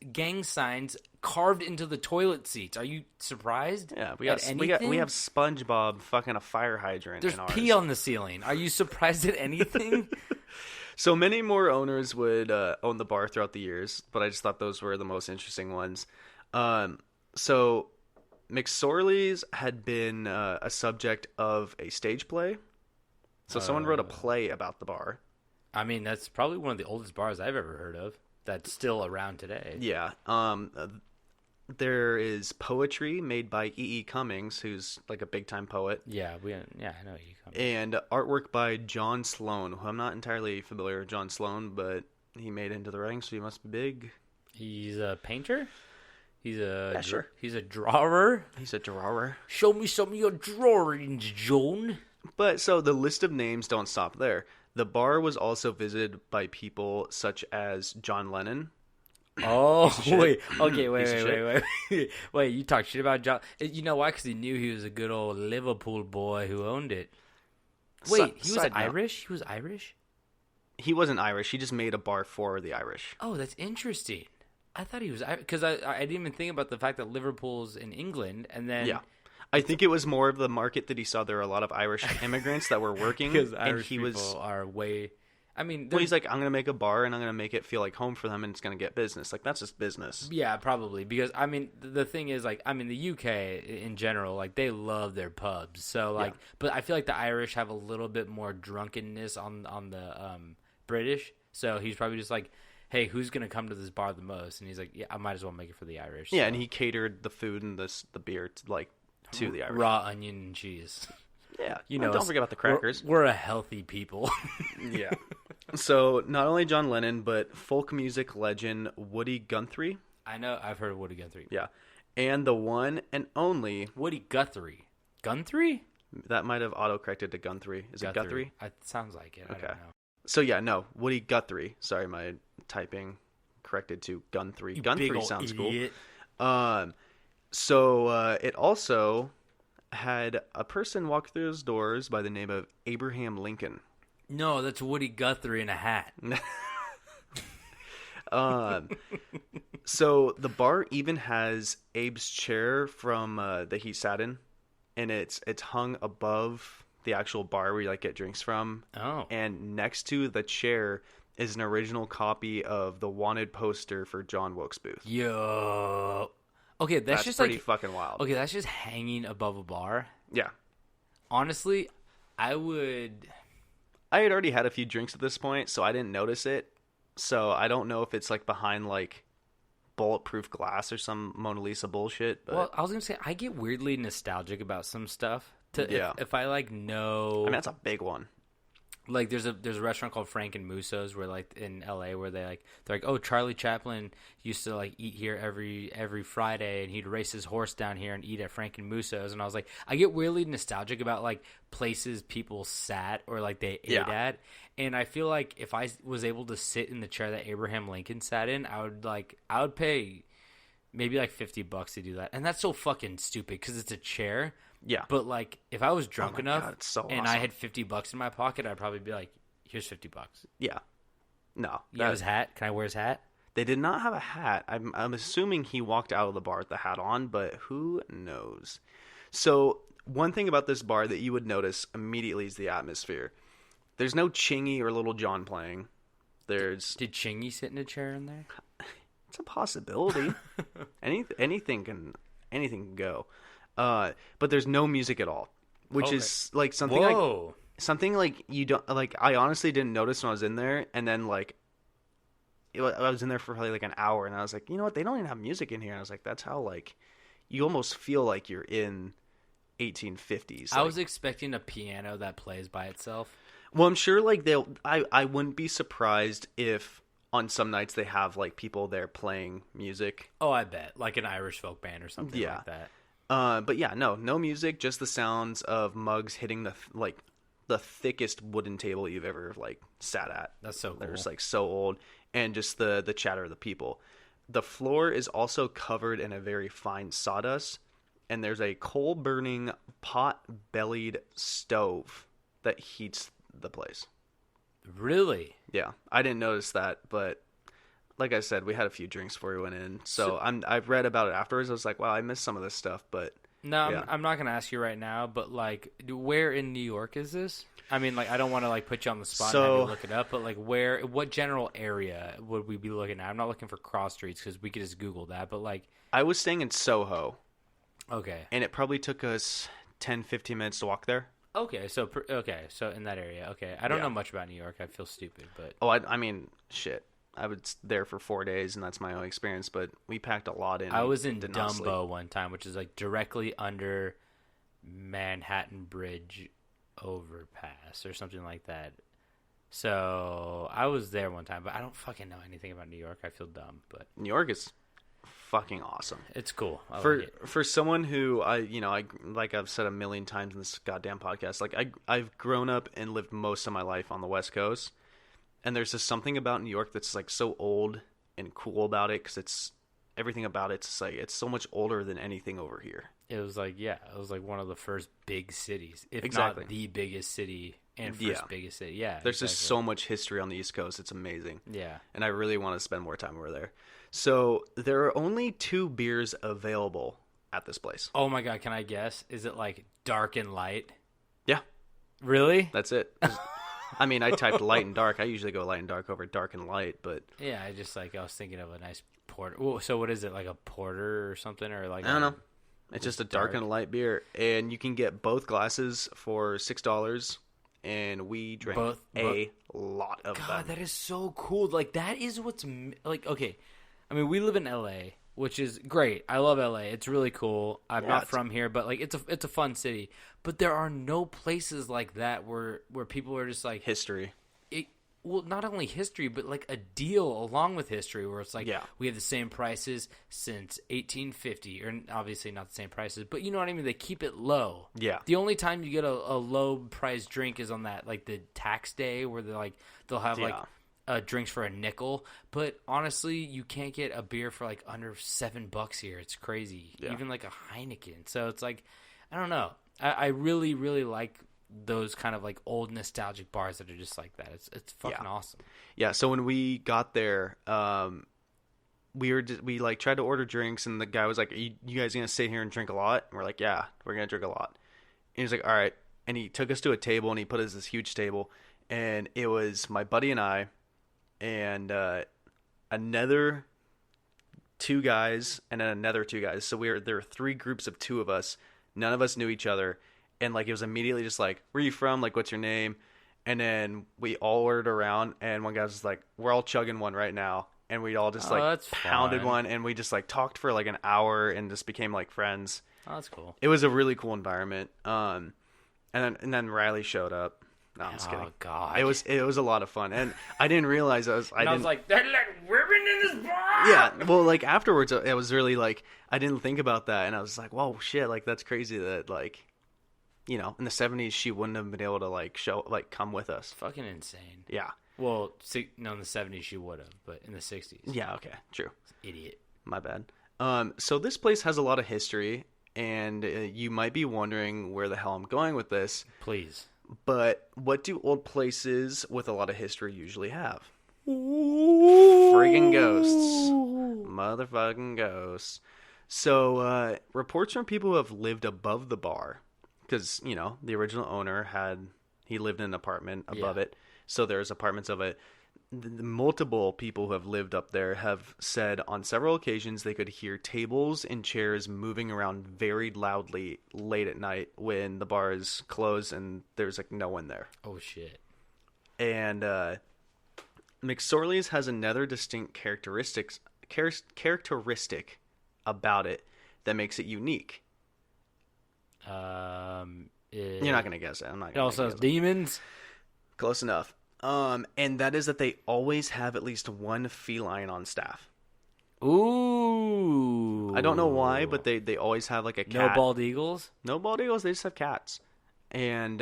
carved into the toilet seats. Are you surprised? Yeah, we at have anything? SpongeBob fucking a fire hydrant There's in ours. pee on the ceiling. Are you surprised at anything? So many more owners would own the bar throughout the years, but I just thought those were the most interesting ones. So McSorley's had been a subject of a stage play. So someone wrote a play about the bar. I mean, that's probably one of the oldest bars I've ever heard of that's still around today. Yeah. There is poetry made by E.E. Cummings, who's like a big-time poet. Yeah, I know you come. And artwork by John Sloan, who I'm not entirely familiar with John Sloan, but he made Into the Ring, so he must be big. He's a painter? He's sure. He's a drawer? He's a drawer. Show me some of your drawings, Joan. But so the list of names don't stop there. The bar was also visited by people such as John Lennon. Oh, wait. Okay, Piece of shit. wait. Wait, you talk shit about John. You know why? Because he knew he was a good old Liverpool boy who owned it. Wait, he was Side note. Irish? He was Irish? He wasn't Irish. He just made a bar for the Irish. Oh, that's interesting. I thought he was Irish. Because I didn't even think about the fact that Liverpool's in England. And then... Yeah. I think it was more of the market that he saw there were a lot of Irish immigrants that were working. Because and Irish he people was, are way... I mean... well, he's like, I'm going to make a bar and I'm going to make it feel like home for them and it's going to get business. Like, that's just business. Yeah, probably. Because, I mean, the thing is, like, I mean, the UK in general, like, they love their pubs. So, like, Yeah. but I feel like the Irish have a little bit more drunkenness on the British. So he's probably just like, hey, who's going to come to this bar the most? And he's like, yeah, I might as well make it for the Irish. Yeah, so. and he catered the food and the beer to the Irish. Raw onion and cheese. Yeah, You know, don't forget about the crackers. We're a healthy people. Yeah. So not only John Lennon, but folk music legend Woody Guthrie. I know. I've heard of Woody Guthrie. Yeah, and the one and only Woody Guthrie. Guthrie? that might have autocorrected to Guthrie. Is it Guthrie? It sounds like it. Okay. I don't know. So yeah, no, Woody Guthrie. Sorry, my typing corrected to Guthrie. You big Guthrie ol' sounds idiot. cool. So it also had a person walk through his doors by the name of Abraham Lincoln. No, that's Woody Guthrie in a hat. So the bar even has Abe's chair from that he sat in, and it's hung above the actual bar where you like get drinks from. Oh. And next to the chair is an original copy of the wanted poster for John Wilkes Booth. Yo. Okay, that's just pretty like fucking wild. okay, that's just hanging above a bar. Yeah. Honestly, I would. I had already had a few drinks at this point, so I didn't notice it. So I don't know if it's like behind like bulletproof glass or some Mona Lisa bullshit. But Well, I was gonna say I get weirdly nostalgic about some stuff. Yeah. If I like know, I mean, that's a big one. like there's a restaurant called Frank and Musso's where like in LA where they're like, oh, Charlie Chaplin used to like eat here every Friday and he'd race his horse down here and eat at Frank and Musso's, and I was like, I get weirdly nostalgic about like places people sat or like they ate at, and I feel like if I was able to sit in the chair that Abraham Lincoln sat in, I would pay maybe like $50 to do that, and that's so fucking stupid because it's a chair. Yeah. But like, if I was drunk my enough God, it's so and I awesome. had $50 in my pocket, I'd probably be like, "Here's $50." Yeah. No. You have his hat? Can I wear his hat? They did not have a hat. I'm assuming he walked out of the bar with the hat on, but who knows? So one thing about this bar that you would notice immediately is the atmosphere. There's no Chingy or Little John playing. There's Did Chingy sit in a chair in there? it's a possibility. anything can go. But there's no music at all, which Okay. is like something Whoa. something like you don't like. I honestly didn't notice when I was in there, and then like I was in there for probably like an hour, and I was like, you know what? They don't even have music in here. And I was like, that's how like you almost feel like you're in 1850s. I Like, was expecting a piano that plays by itself. well, I'm sure like I wouldn't be surprised if on some nights they have like people there playing music. Oh, I bet. Like an Irish folk band or something Yeah. like that. But yeah, no music, just the sounds of mugs hitting the thickest wooden table you've ever like sat at. That's so cool. They're just like so old, and just the chatter of the people. The floor is also covered in a very fine sawdust, and there's a coal burning pot-bellied stove that heats the place. Really? Yeah, I didn't notice that, but like I said, we had a few drinks before we went in, so I've read about it afterwards. I was like, wow, I missed some of this stuff, but No, yeah. I'm not going to ask you right now, but like, where in New York is this? I mean, like, I don't want to like put you on the spot and have you look it up, but like, what general area would we be looking at? I'm not looking for cross streets because we could just Google that, but like, I was staying in Soho, okay, and it probably took us 10, 15 minutes to walk there. okay, so in that area, okay. I don't Yeah. know much about New York. I feel stupid, but Oh, I mean, shit. was there for 4 days, and that's my only experience. But we packed a lot in. I was in did not sleep. Dumbo one time, which is like directly under Manhattan Bridge overpass or something like that. So I was there one time, but I don't fucking know anything about New York. I feel dumb, but New York is fucking awesome. it's cool. I For like it. for someone who I like I've said a million times in this goddamn podcast, like I've grown up and lived most of my life on the West Coast, and there's just something about New York that's like so old and cool about it, because it's everything about it's like it's so much older than anything over here. It was like one of the first big cities, if Exactly. not the biggest city and first Yeah. biggest city. Yeah, There's just exactly. so much history on the East Coast. It's amazing. Yeah. And I really want to spend more time over there. So there are only 2 beers available at this place. Oh my god, can I guess? Is it like dark and light? Yeah, Really? that's it. I mean, I typed light and dark. I usually go light and dark over dark and light, but Yeah, I was thinking of a nice porter. Well, so what is it, like a porter or something, or like I don't know. It's just a dark dark. and light beer, and you can get both glasses for $6. And we drank Both- a lot of God, them. that is so cool. Like that is what's like okay. I mean, we live in LA, which is great. I love LA. It's really cool. I'm Yeah, not it's- from here, but like it's a fun city. But there are no places like that where people are just like History. well, not only history, but like a deal along with history, where it's like Yeah. we have the same prices since 1850, or obviously not the same prices, but you know what I mean. They keep it low. Yeah. The only time you get a low price drink is on that like the tax day, where they'll have like Yeah. drinks for a nickel. But honestly, you can't get a beer for like under $7 here. It's crazy. Yeah. Even like a Heineken. So it's like, I don't know. I really, really like those kind of like old nostalgic bars that are just like that. It's fucking awesome. Yeah, so when we got there, we like tried to order drinks, and the guy was like, you guys gonna sit here and drink a lot? And we're like, yeah, we're gonna drink a lot. And he was like, all right. And he took us to a table, and he put us this huge table, and it was my buddy and I, and another 2 guys, and then another 2 guys. So there were 3 groups of 2 of us. None of us knew each other. And like it was immediately just like, where are you from? Like, what's your name? And then we all ordered around, and one guy was just like, we're all chugging one right now. And we all just Oh, like that's pounded fun. one, and we just like talked for like an hour and just became like friends. Oh, that's cool. It was a really cool environment. And then Riley showed up. No, I'm just kidding. Oh God. It was a lot of fun, and I didn't realize I was like, there's like women in this bar. yeah. Well, like afterwards, it was really like I didn't think about that, and I was like, whoa, shit, like that's crazy that like, you know, in the 70s she wouldn't have been able to like come with us. Fucking insane. Yeah. Well, no, in the 70s she would have, but in the 60s, Yeah. Okay. True. idiot. My bad. So this place has a lot of history, and you might be wondering where the hell I'm going with this. Please. But what do old places with a lot of history usually have? Friggin' ghosts. Motherfucking ghosts. So, reports from people who have lived above the bar, because, you know, the original owner he lived in an apartment above Yeah. it, so there's apartments of it. The multiple people who have lived up there have said on several occasions they could hear tables and chairs moving around very loudly late at night when the bar is closed and there's like no one there. Oh shit. And McSorley's has another distinct characteristic about it that makes it unique. You're not gonna guess it. I'm not It gonna also has guess it. demons. Close enough. And that is that they always have at least one feline on staff. Ooh. I don't know why, but they always have like a cat. No bald eagles. No bald eagles. They just have cats. And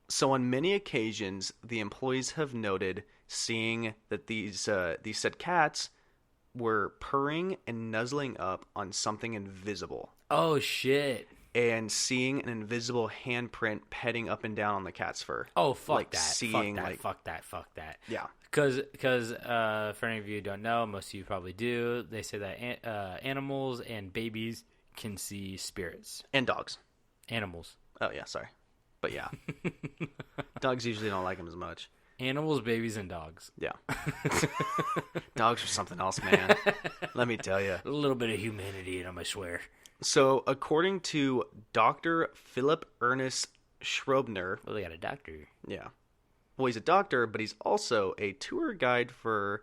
so on many occasions, the employees have noted seeing that these said cats were purring and nuzzling up on something invisible, Oh shit. and seeing an invisible handprint petting up and down on the cat's fur. Oh fuck Like that. seeing, fuck like- fuck that. Yeah. Because for any of you who don't know, most of you probably do. They say that animals and babies can see spirits. And dogs. Animals. Oh yeah, sorry, but yeah, dogs usually don't like them as much. Animals, babies, and dogs. Yeah, dogs are something else, man. Let me tell you. A little bit of humanity in them, I swear. So, according to Dr. Philip Ernest Schrobner, Well, they got a doctor. yeah, Well, he's a doctor, but he's also a tour guide for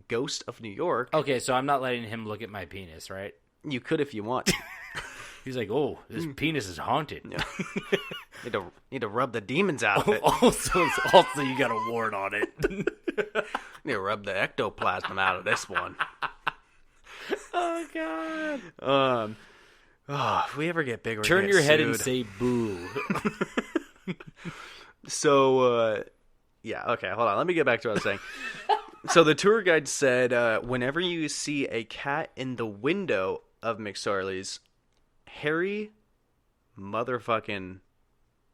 Ghost of New York. Okay, so I'm not letting him look at my penis, right? You could if you want. He's like, oh, this penis is haunted. Yeah. Need to rub the demons out of it. Also, you got a wart on it. Need to rub the ectoplasm out of this one. Oh, God. If we ever get big, we're Turn gonna your get head and sued. say boo. So, yeah, okay, hold on. Let me get back to what I was saying. So the tour guide said, whenever you see a cat in the window of McSorley's, Harry motherfucking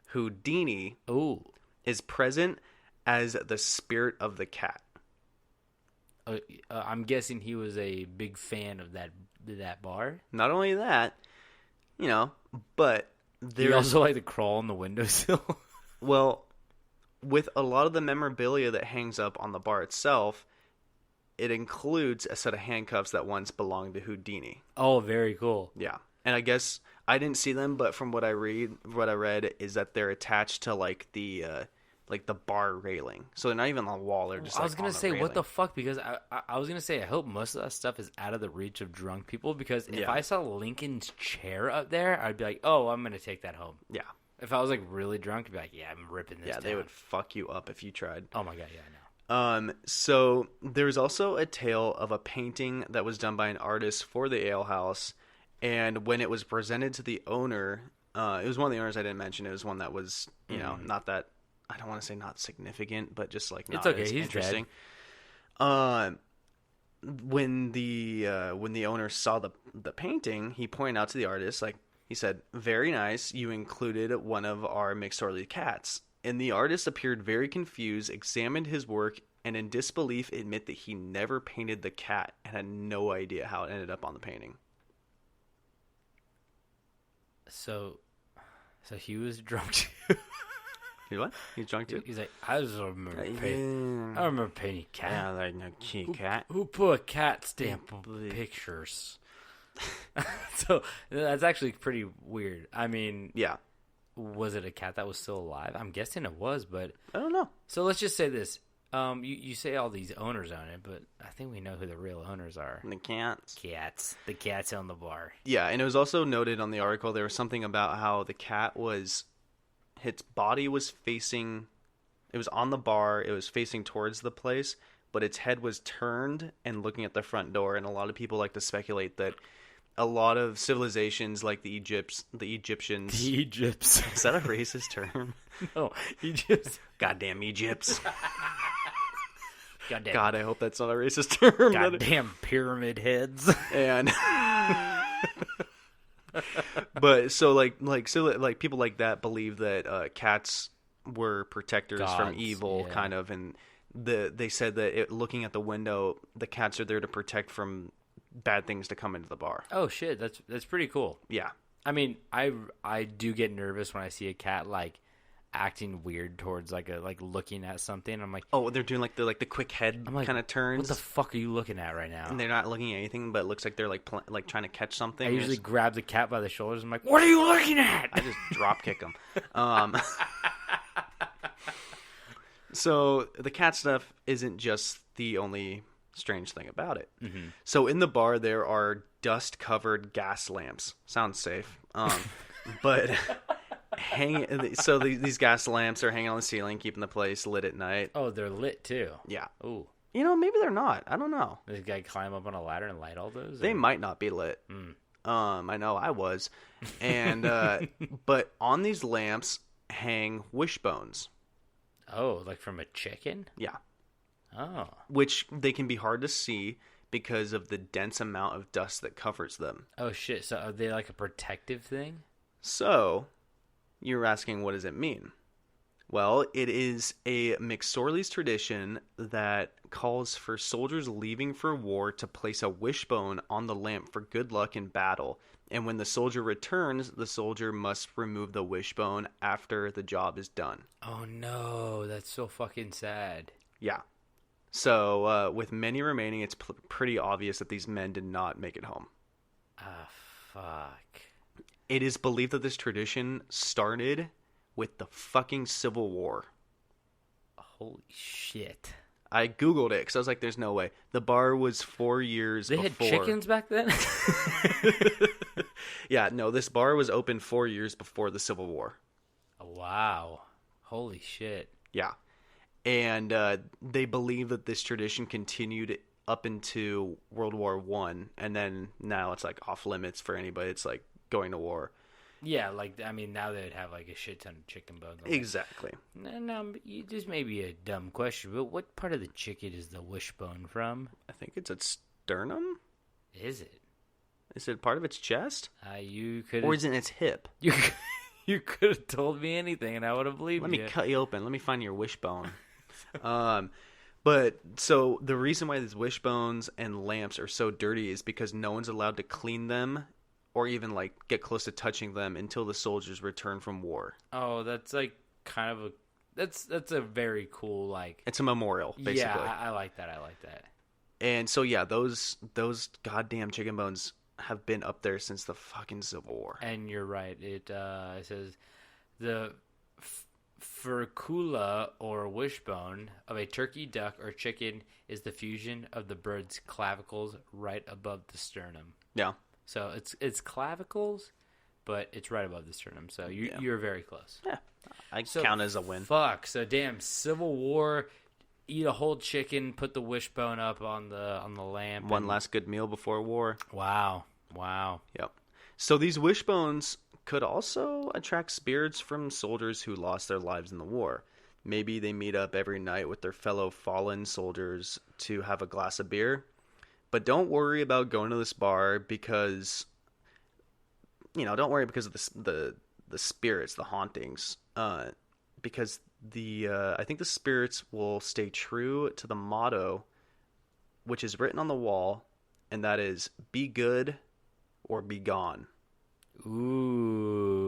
Houdini Ooh. is present as the spirit of the cat. I'm guessing he was a big fan of that bar. Not only that, but He there's also like to crawl on the windowsill. well, with a lot of the memorabilia that hangs up on the bar itself, it includes a set of handcuffs that once belonged to Houdini. Oh, very cool. Yeah. And I guess I didn't see them, but from what I read is that they're attached to like the bar railing. So they're not even on the wall, they're just I was like, gonna on the say, railing. what the fuck? Because I was gonna say, I hope most of that stuff is out of the reach of drunk people. Because if Yeah. I saw Lincoln's chair up there, I'd be like, oh, I'm gonna take that home. Yeah. If I was like really drunk, I'd be like, yeah, I'm ripping this. Yeah, they down. would fuck you up if you tried. Oh my god, yeah, I know. So there's also a tale of a painting that was done by an artist for the ale house, and when it was presented to the owner, it was one of the owners I didn't mention. It was one that was, not that, I don't want to say not significant, but just like not It's okay, as he's interesting. dead. When the owner saw the painting, he pointed out to the artist, like, he said, "Very nice. You included one of our McSorley cats." And the artist appeared very confused, examined his work, and in disbelief admit that he never painted the cat and had no idea how it ended up on the painting. So he was drunk too. You what? He's drunk too? He's like, I remember painting cat. Yeah, like a cute cat. Who put a cat stamp on pictures? So that's actually pretty weird. I mean, Yeah. was it a cat that was still alive? I'm guessing it was, but I don't know. so let's just say this. You say all these owners on it, but I think we know who the real owners are. The cats. The cats on the bar. Yeah, and it was also noted on the article, there was something about how the cat its body was facing, it was on the bar, it was facing towards the place, but its head was turned and looking at the front door, and a lot of people like to speculate that a lot of civilizations like the Egyptians... The Egypts. Is that a racist term? No, Egypts. Goddamn Egypts. Goddamn. God, I hope that's not a racist term. Goddamn pyramid heads. And but so like people like that believe that cats were protectors from Gods, evil, yeah. kind of, and they said that looking at the window, the cats are there to protect from bad things to come into the bar. Oh shit, that's pretty cool. Yeah. I mean, I do get nervous when I see a cat like acting weird towards like looking at something. I'm like, Oh, they're doing like the quick head I'm like, kind of turns. what the fuck are you looking at right now? And they're not looking at anything, but it looks like they're like trying to catch something. I It's- usually grab the cat by the shoulders. I'm like, what are you looking at? I just drop kick them. So the cat stuff isn't just the only strange thing about it. Mm-hmm. So in the bar there are dust-covered gas lamps. Sounds safe, but these gas lamps are hanging on the ceiling, keeping the place lit at night. Oh, they're lit too. Yeah, Ooh, maybe they're not. I don't know. does this guy climb up on a ladder and light all those? They or- might not be lit. I know I was, and but on these lamps hang wishbones. Oh, like from a chicken? Yeah. Oh, Which they can be hard to see because of the dense amount of dust that covers them. oh shit. So are they like a protective thing? So, you're asking, what does it mean? Well, it is a McSorley's tradition that calls for soldiers leaving for war to place a wishbone on the lamp for good luck in battle. And when the soldier returns, the soldier must remove the wishbone after the job is done. Oh no, that's so fucking sad. Yeah. So, with many remaining, it's pretty obvious that these men did not make it home. Ah, fuck. It is believed that this tradition started with the fucking Civil War. Holy shit. I Googled it because I was like, there's no way. The bar was 4 years They before. had chickens back then? Yeah, no, this bar was open 4 years before the Civil War. Wow. Holy shit. Yeah. And they believe that this tradition continued up into World War One, and then now it's like off limits for anybody. It's like going to war. Yeah, like, I mean, now they'd have like a shit ton of chicken bones. Exactly. No, this may be a dumb question, but what part of the chicken is the wishbone from? I think it's its sternum. Is it? Is it part of its chest? You could. Or is it its hip? You could have told me anything, and I would have believed Let you. me cut you open. Let me find your wishbone. But so the reason why these wishbones and lamps are so dirty is because no one's allowed to clean them or even like get close to touching them until the soldiers return from war. Oh, that's like kind of a that's a very cool like. It's a memorial, basically. Yeah, I like that. And so yeah, those goddamn chicken bones have been up there since the fucking Civil War. And you're right. It says the furcula or wishbone of a turkey, duck, or chicken is the fusion of the bird's clavicles right above the sternum. Yeah. So it's clavicles, but it's right above the sternum. So you're very close. Yeah. I count as a win. Fuck. So damn, Civil War. Eat a whole chicken. Put the wishbone up on the lamp. One last good meal before war. Wow. Yep. So these wishbones could also attract spirits from soldiers who lost their lives in the war. Maybe they meet up every night with their fellow fallen soldiers to have a glass of beer. But don't worry about going to this bar because, don't worry because of the spirits, the hauntings. Because I think the spirits will stay true to the motto, which is written on the wall, and that is, be good or be gone. Ooh.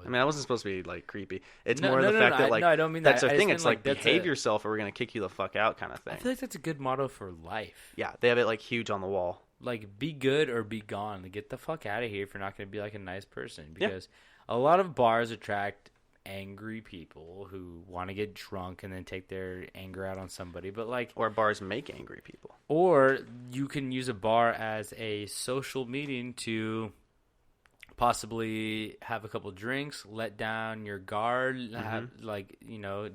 I mean, I wasn't supposed to be like creepy. It's No, more no, the no, fact no, that like no, I don't mean that's that. their I thing. just It's mean, like that's behave yourself or we're gonna kick you the fuck out kind of thing. I feel like that's a good motto for life. Yeah, they have it like huge on the wall. Like, be good or be gone. Get the fuck out of here if you're not going to be like a nice person. Because a lot of bars attract angry people who want to get drunk and then take their anger out on somebody. But like, or bars make angry people. Or you can use a bar as a social meeting to possibly have a couple drinks, let down your guard,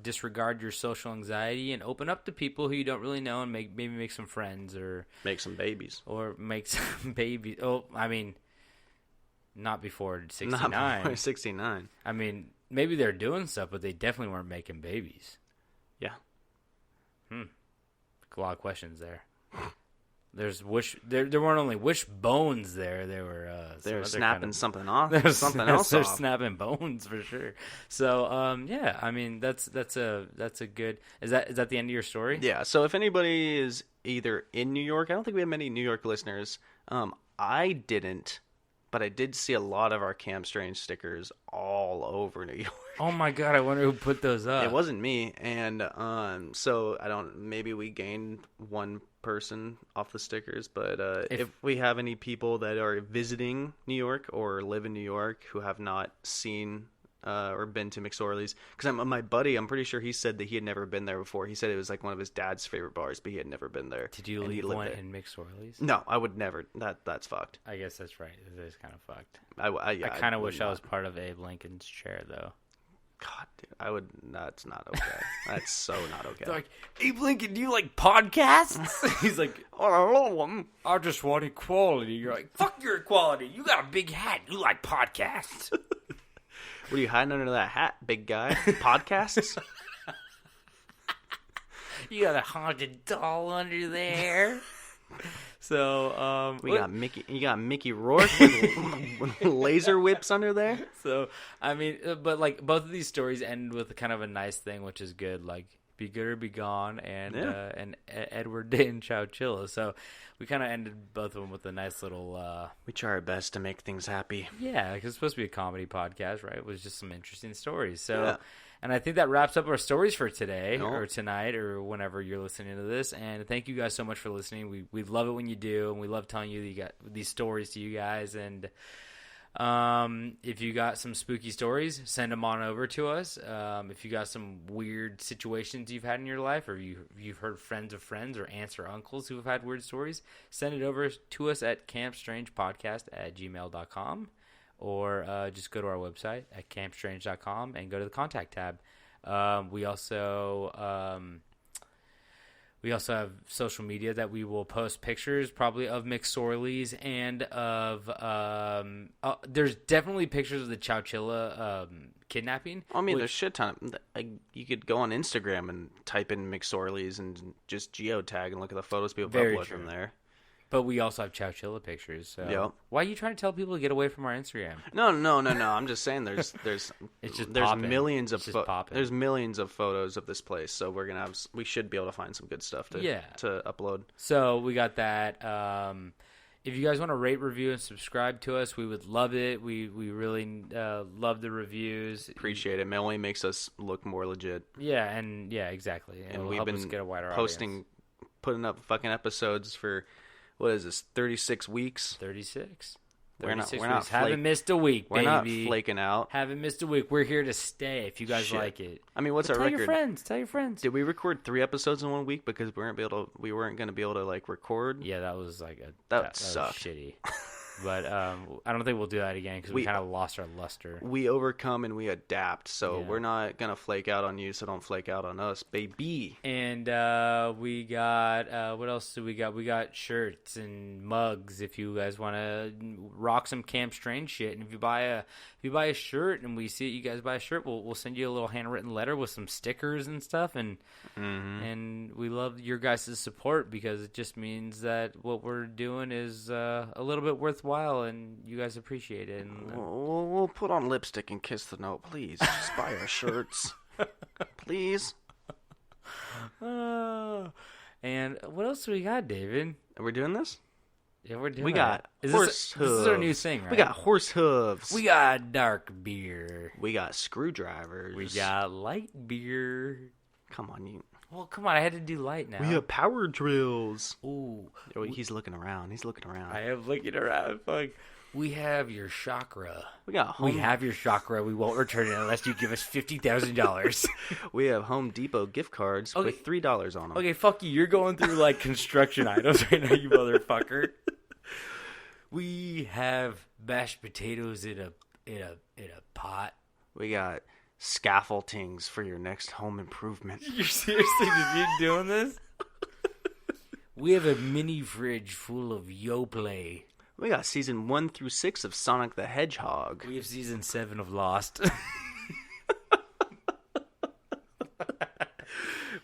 disregard your social anxiety, and open up to people who you don't really know, and maybe make some friends or make some babies. Or make some babies. Oh, I mean, not before 69. Not before 69. I mean, maybe they're doing stuff, but they definitely weren't making babies. Yeah. A lot of questions there. There weren't only wishbones there. They were snapping something off. Something else They're off. snapping bones for sure. So I mean that's a good. Is that the end of your story? Yeah. So if anybody is either in New York, I don't think we have many New York listeners. I didn't, but I did see a lot of our Camp Strange stickers all over New York. Oh my god! I wonder who put those up. It wasn't me, and so I don't. Maybe we gained one person off the stickers, but if we have any people that are visiting New York or live in New York who have not seen or been to McSorley's, because my buddy, I'm pretty sure he said that he had never been there before. He said it was like one of his dad's favorite bars, but he had never been there. Did you leave one in McSorley's? No, I would never. That's fucked. I guess that's right. It is kind of fucked. I kind of wish I was part of Abe Lincoln's chair, though. God, dude, I would. That's not okay. That's so not okay. They're like, Abe Lincoln, do you like podcasts? He's like, oh, I love them. I just want equality. You're like, fuck your equality. You got a big hat. You like podcasts. What are you hiding under that hat, big guy? Podcasts? You got a haunted doll under there. So you got Mickey Rourke with laser whips under there. So I mean, but like both of these stories end with kind of a nice thing, which is good. Like, be good or be gone, and Edward Day and Chowchilla. So we kind of ended both of them with a nice little. We try our best to make things happy. Yeah, because it's supposed to be a comedy podcast, right? It was just some interesting stories. So. Yeah. And I think that wraps up our stories for today or tonight or whenever you're listening to this. And thank you guys so much for listening. We love it when you do, and we love telling you that you got these stories to you guys. And If you got some spooky stories, send them on over to us. If you got some weird situations you've had in your life, or you've heard friends of friends or aunts or uncles who have had weird stories, send it over to us at campstrangepodcast@gmail.com, or just go to our website at campstrange.com and go to the contact tab. We also have social media that we will post pictures probably of McSorley's and of there's definitely pictures of the Chowchilla kidnapping. I mean, there's shit ton. You could go on Instagram and type in McSorley's and just geotag and look at the photos people upload from there. But we also have Chowchilla pictures. So yep. Why are you trying to tell people to get away from our Instagram? No. I'm just saying there's millions of there's millions of photos of this place. So we should be able to find some good stuff to upload. So we got that. If you guys want to rate, review, and subscribe to us, we would love it. We really love the reviews. Appreciate it. It only makes us look more legit. Yeah, exactly. And we've been get a wider putting up fucking episodes for. What is this, 36 weeks? 36. We're not haven't missed a week, baby. We're not flaking out. Haven't missed a week. We're here to stay if you guys like it. I mean, what's our record? Tell your friends. Did we record 3 episodes in 1 week because we weren't going to be able to like record? Yeah, that was that sucked. Was shitty. But I don't think we'll do that again because we kind of lost our luster. We overcome and we adapt, so we're not going to flake out on you, so don't flake out on us, baby. And we got, what else do we got? We got shirts and mugs if you guys want to rock some Camp Strange shit. And if you buy a shirt and we see you guys buy a shirt, we'll send you a little handwritten letter with some stickers and stuff. And and we love your guys' support because it just means that what we're doing is a little bit worthwhile. And you guys appreciate it. And we'll put on lipstick and kiss the note, please. Just buy our shirts, please. And what else do we got, David? Are we doing this? Yeah, we're doing. We got horse hooves. This is our new thing, right? We got horse hooves. We got dark beer. We got screwdrivers. We got light beer. Come on, you. Well, come on, I had to do light now. We have power drills. Ooh. He's looking around. I am looking around. Fuck. We have your chakra. We have your chakra. We won't return it unless you give us $50,000. We have Home Depot gift cards with $3 on them. Okay, fuck you. You're going through like construction items right now, you motherfucker. We have mashed potatoes in a pot. We got scaffoldings for your next home improvement. You're seriously doing this? We have a mini fridge full of Yoplait. We got season 1 through 6 of Sonic the Hedgehog. We have season 7 of Lost.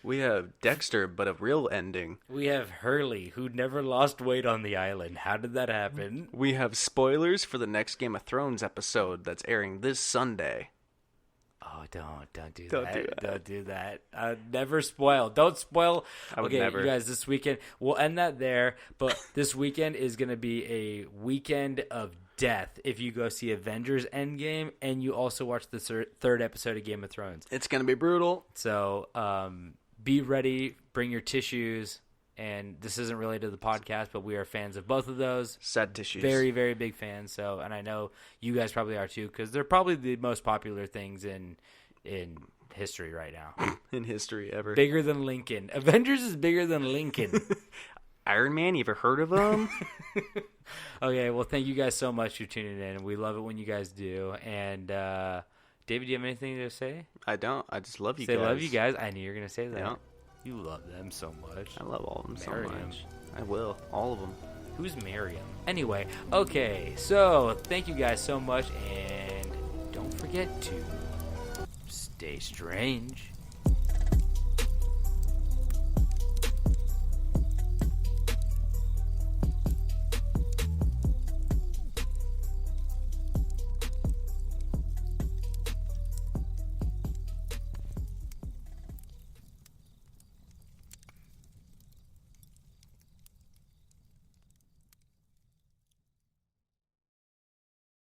We have Dexter, but a real ending. We have Hurley, who never lost weight on the island. How did that happen? We have spoilers for the next Game of Thrones episode that's airing this Sunday. Oh, don't do that. Don't do that. Never spoil. Don't spoil. Okay, you guys, this weekend, we'll end that there, but this weekend is going to be a weekend of death if you go see Avengers Endgame and you also watch the third episode of Game of Thrones. It's going to be brutal. So be ready. Bring your tissues. And this isn't related to the podcast, but we are fans of both of those. Sad tissues. Very, very big fans. So, and I know you guys probably are too, because they're probably the most popular things in history right now. In history ever. Bigger than Lincoln. Avengers is bigger than Lincoln. Iron Man, you ever heard of him? Okay, well, thank you guys so much for tuning in. We love it when you guys do. And David, do you have anything to say? I don't. I just love you guys. Say love you guys. I knew you were going to say that. Yeah. You love them so much. I love all of them Marry so much. him. I will. All of them. Who's Miriam? Anyway, okay. So, thank you guys so much. And don't forget to stay strange.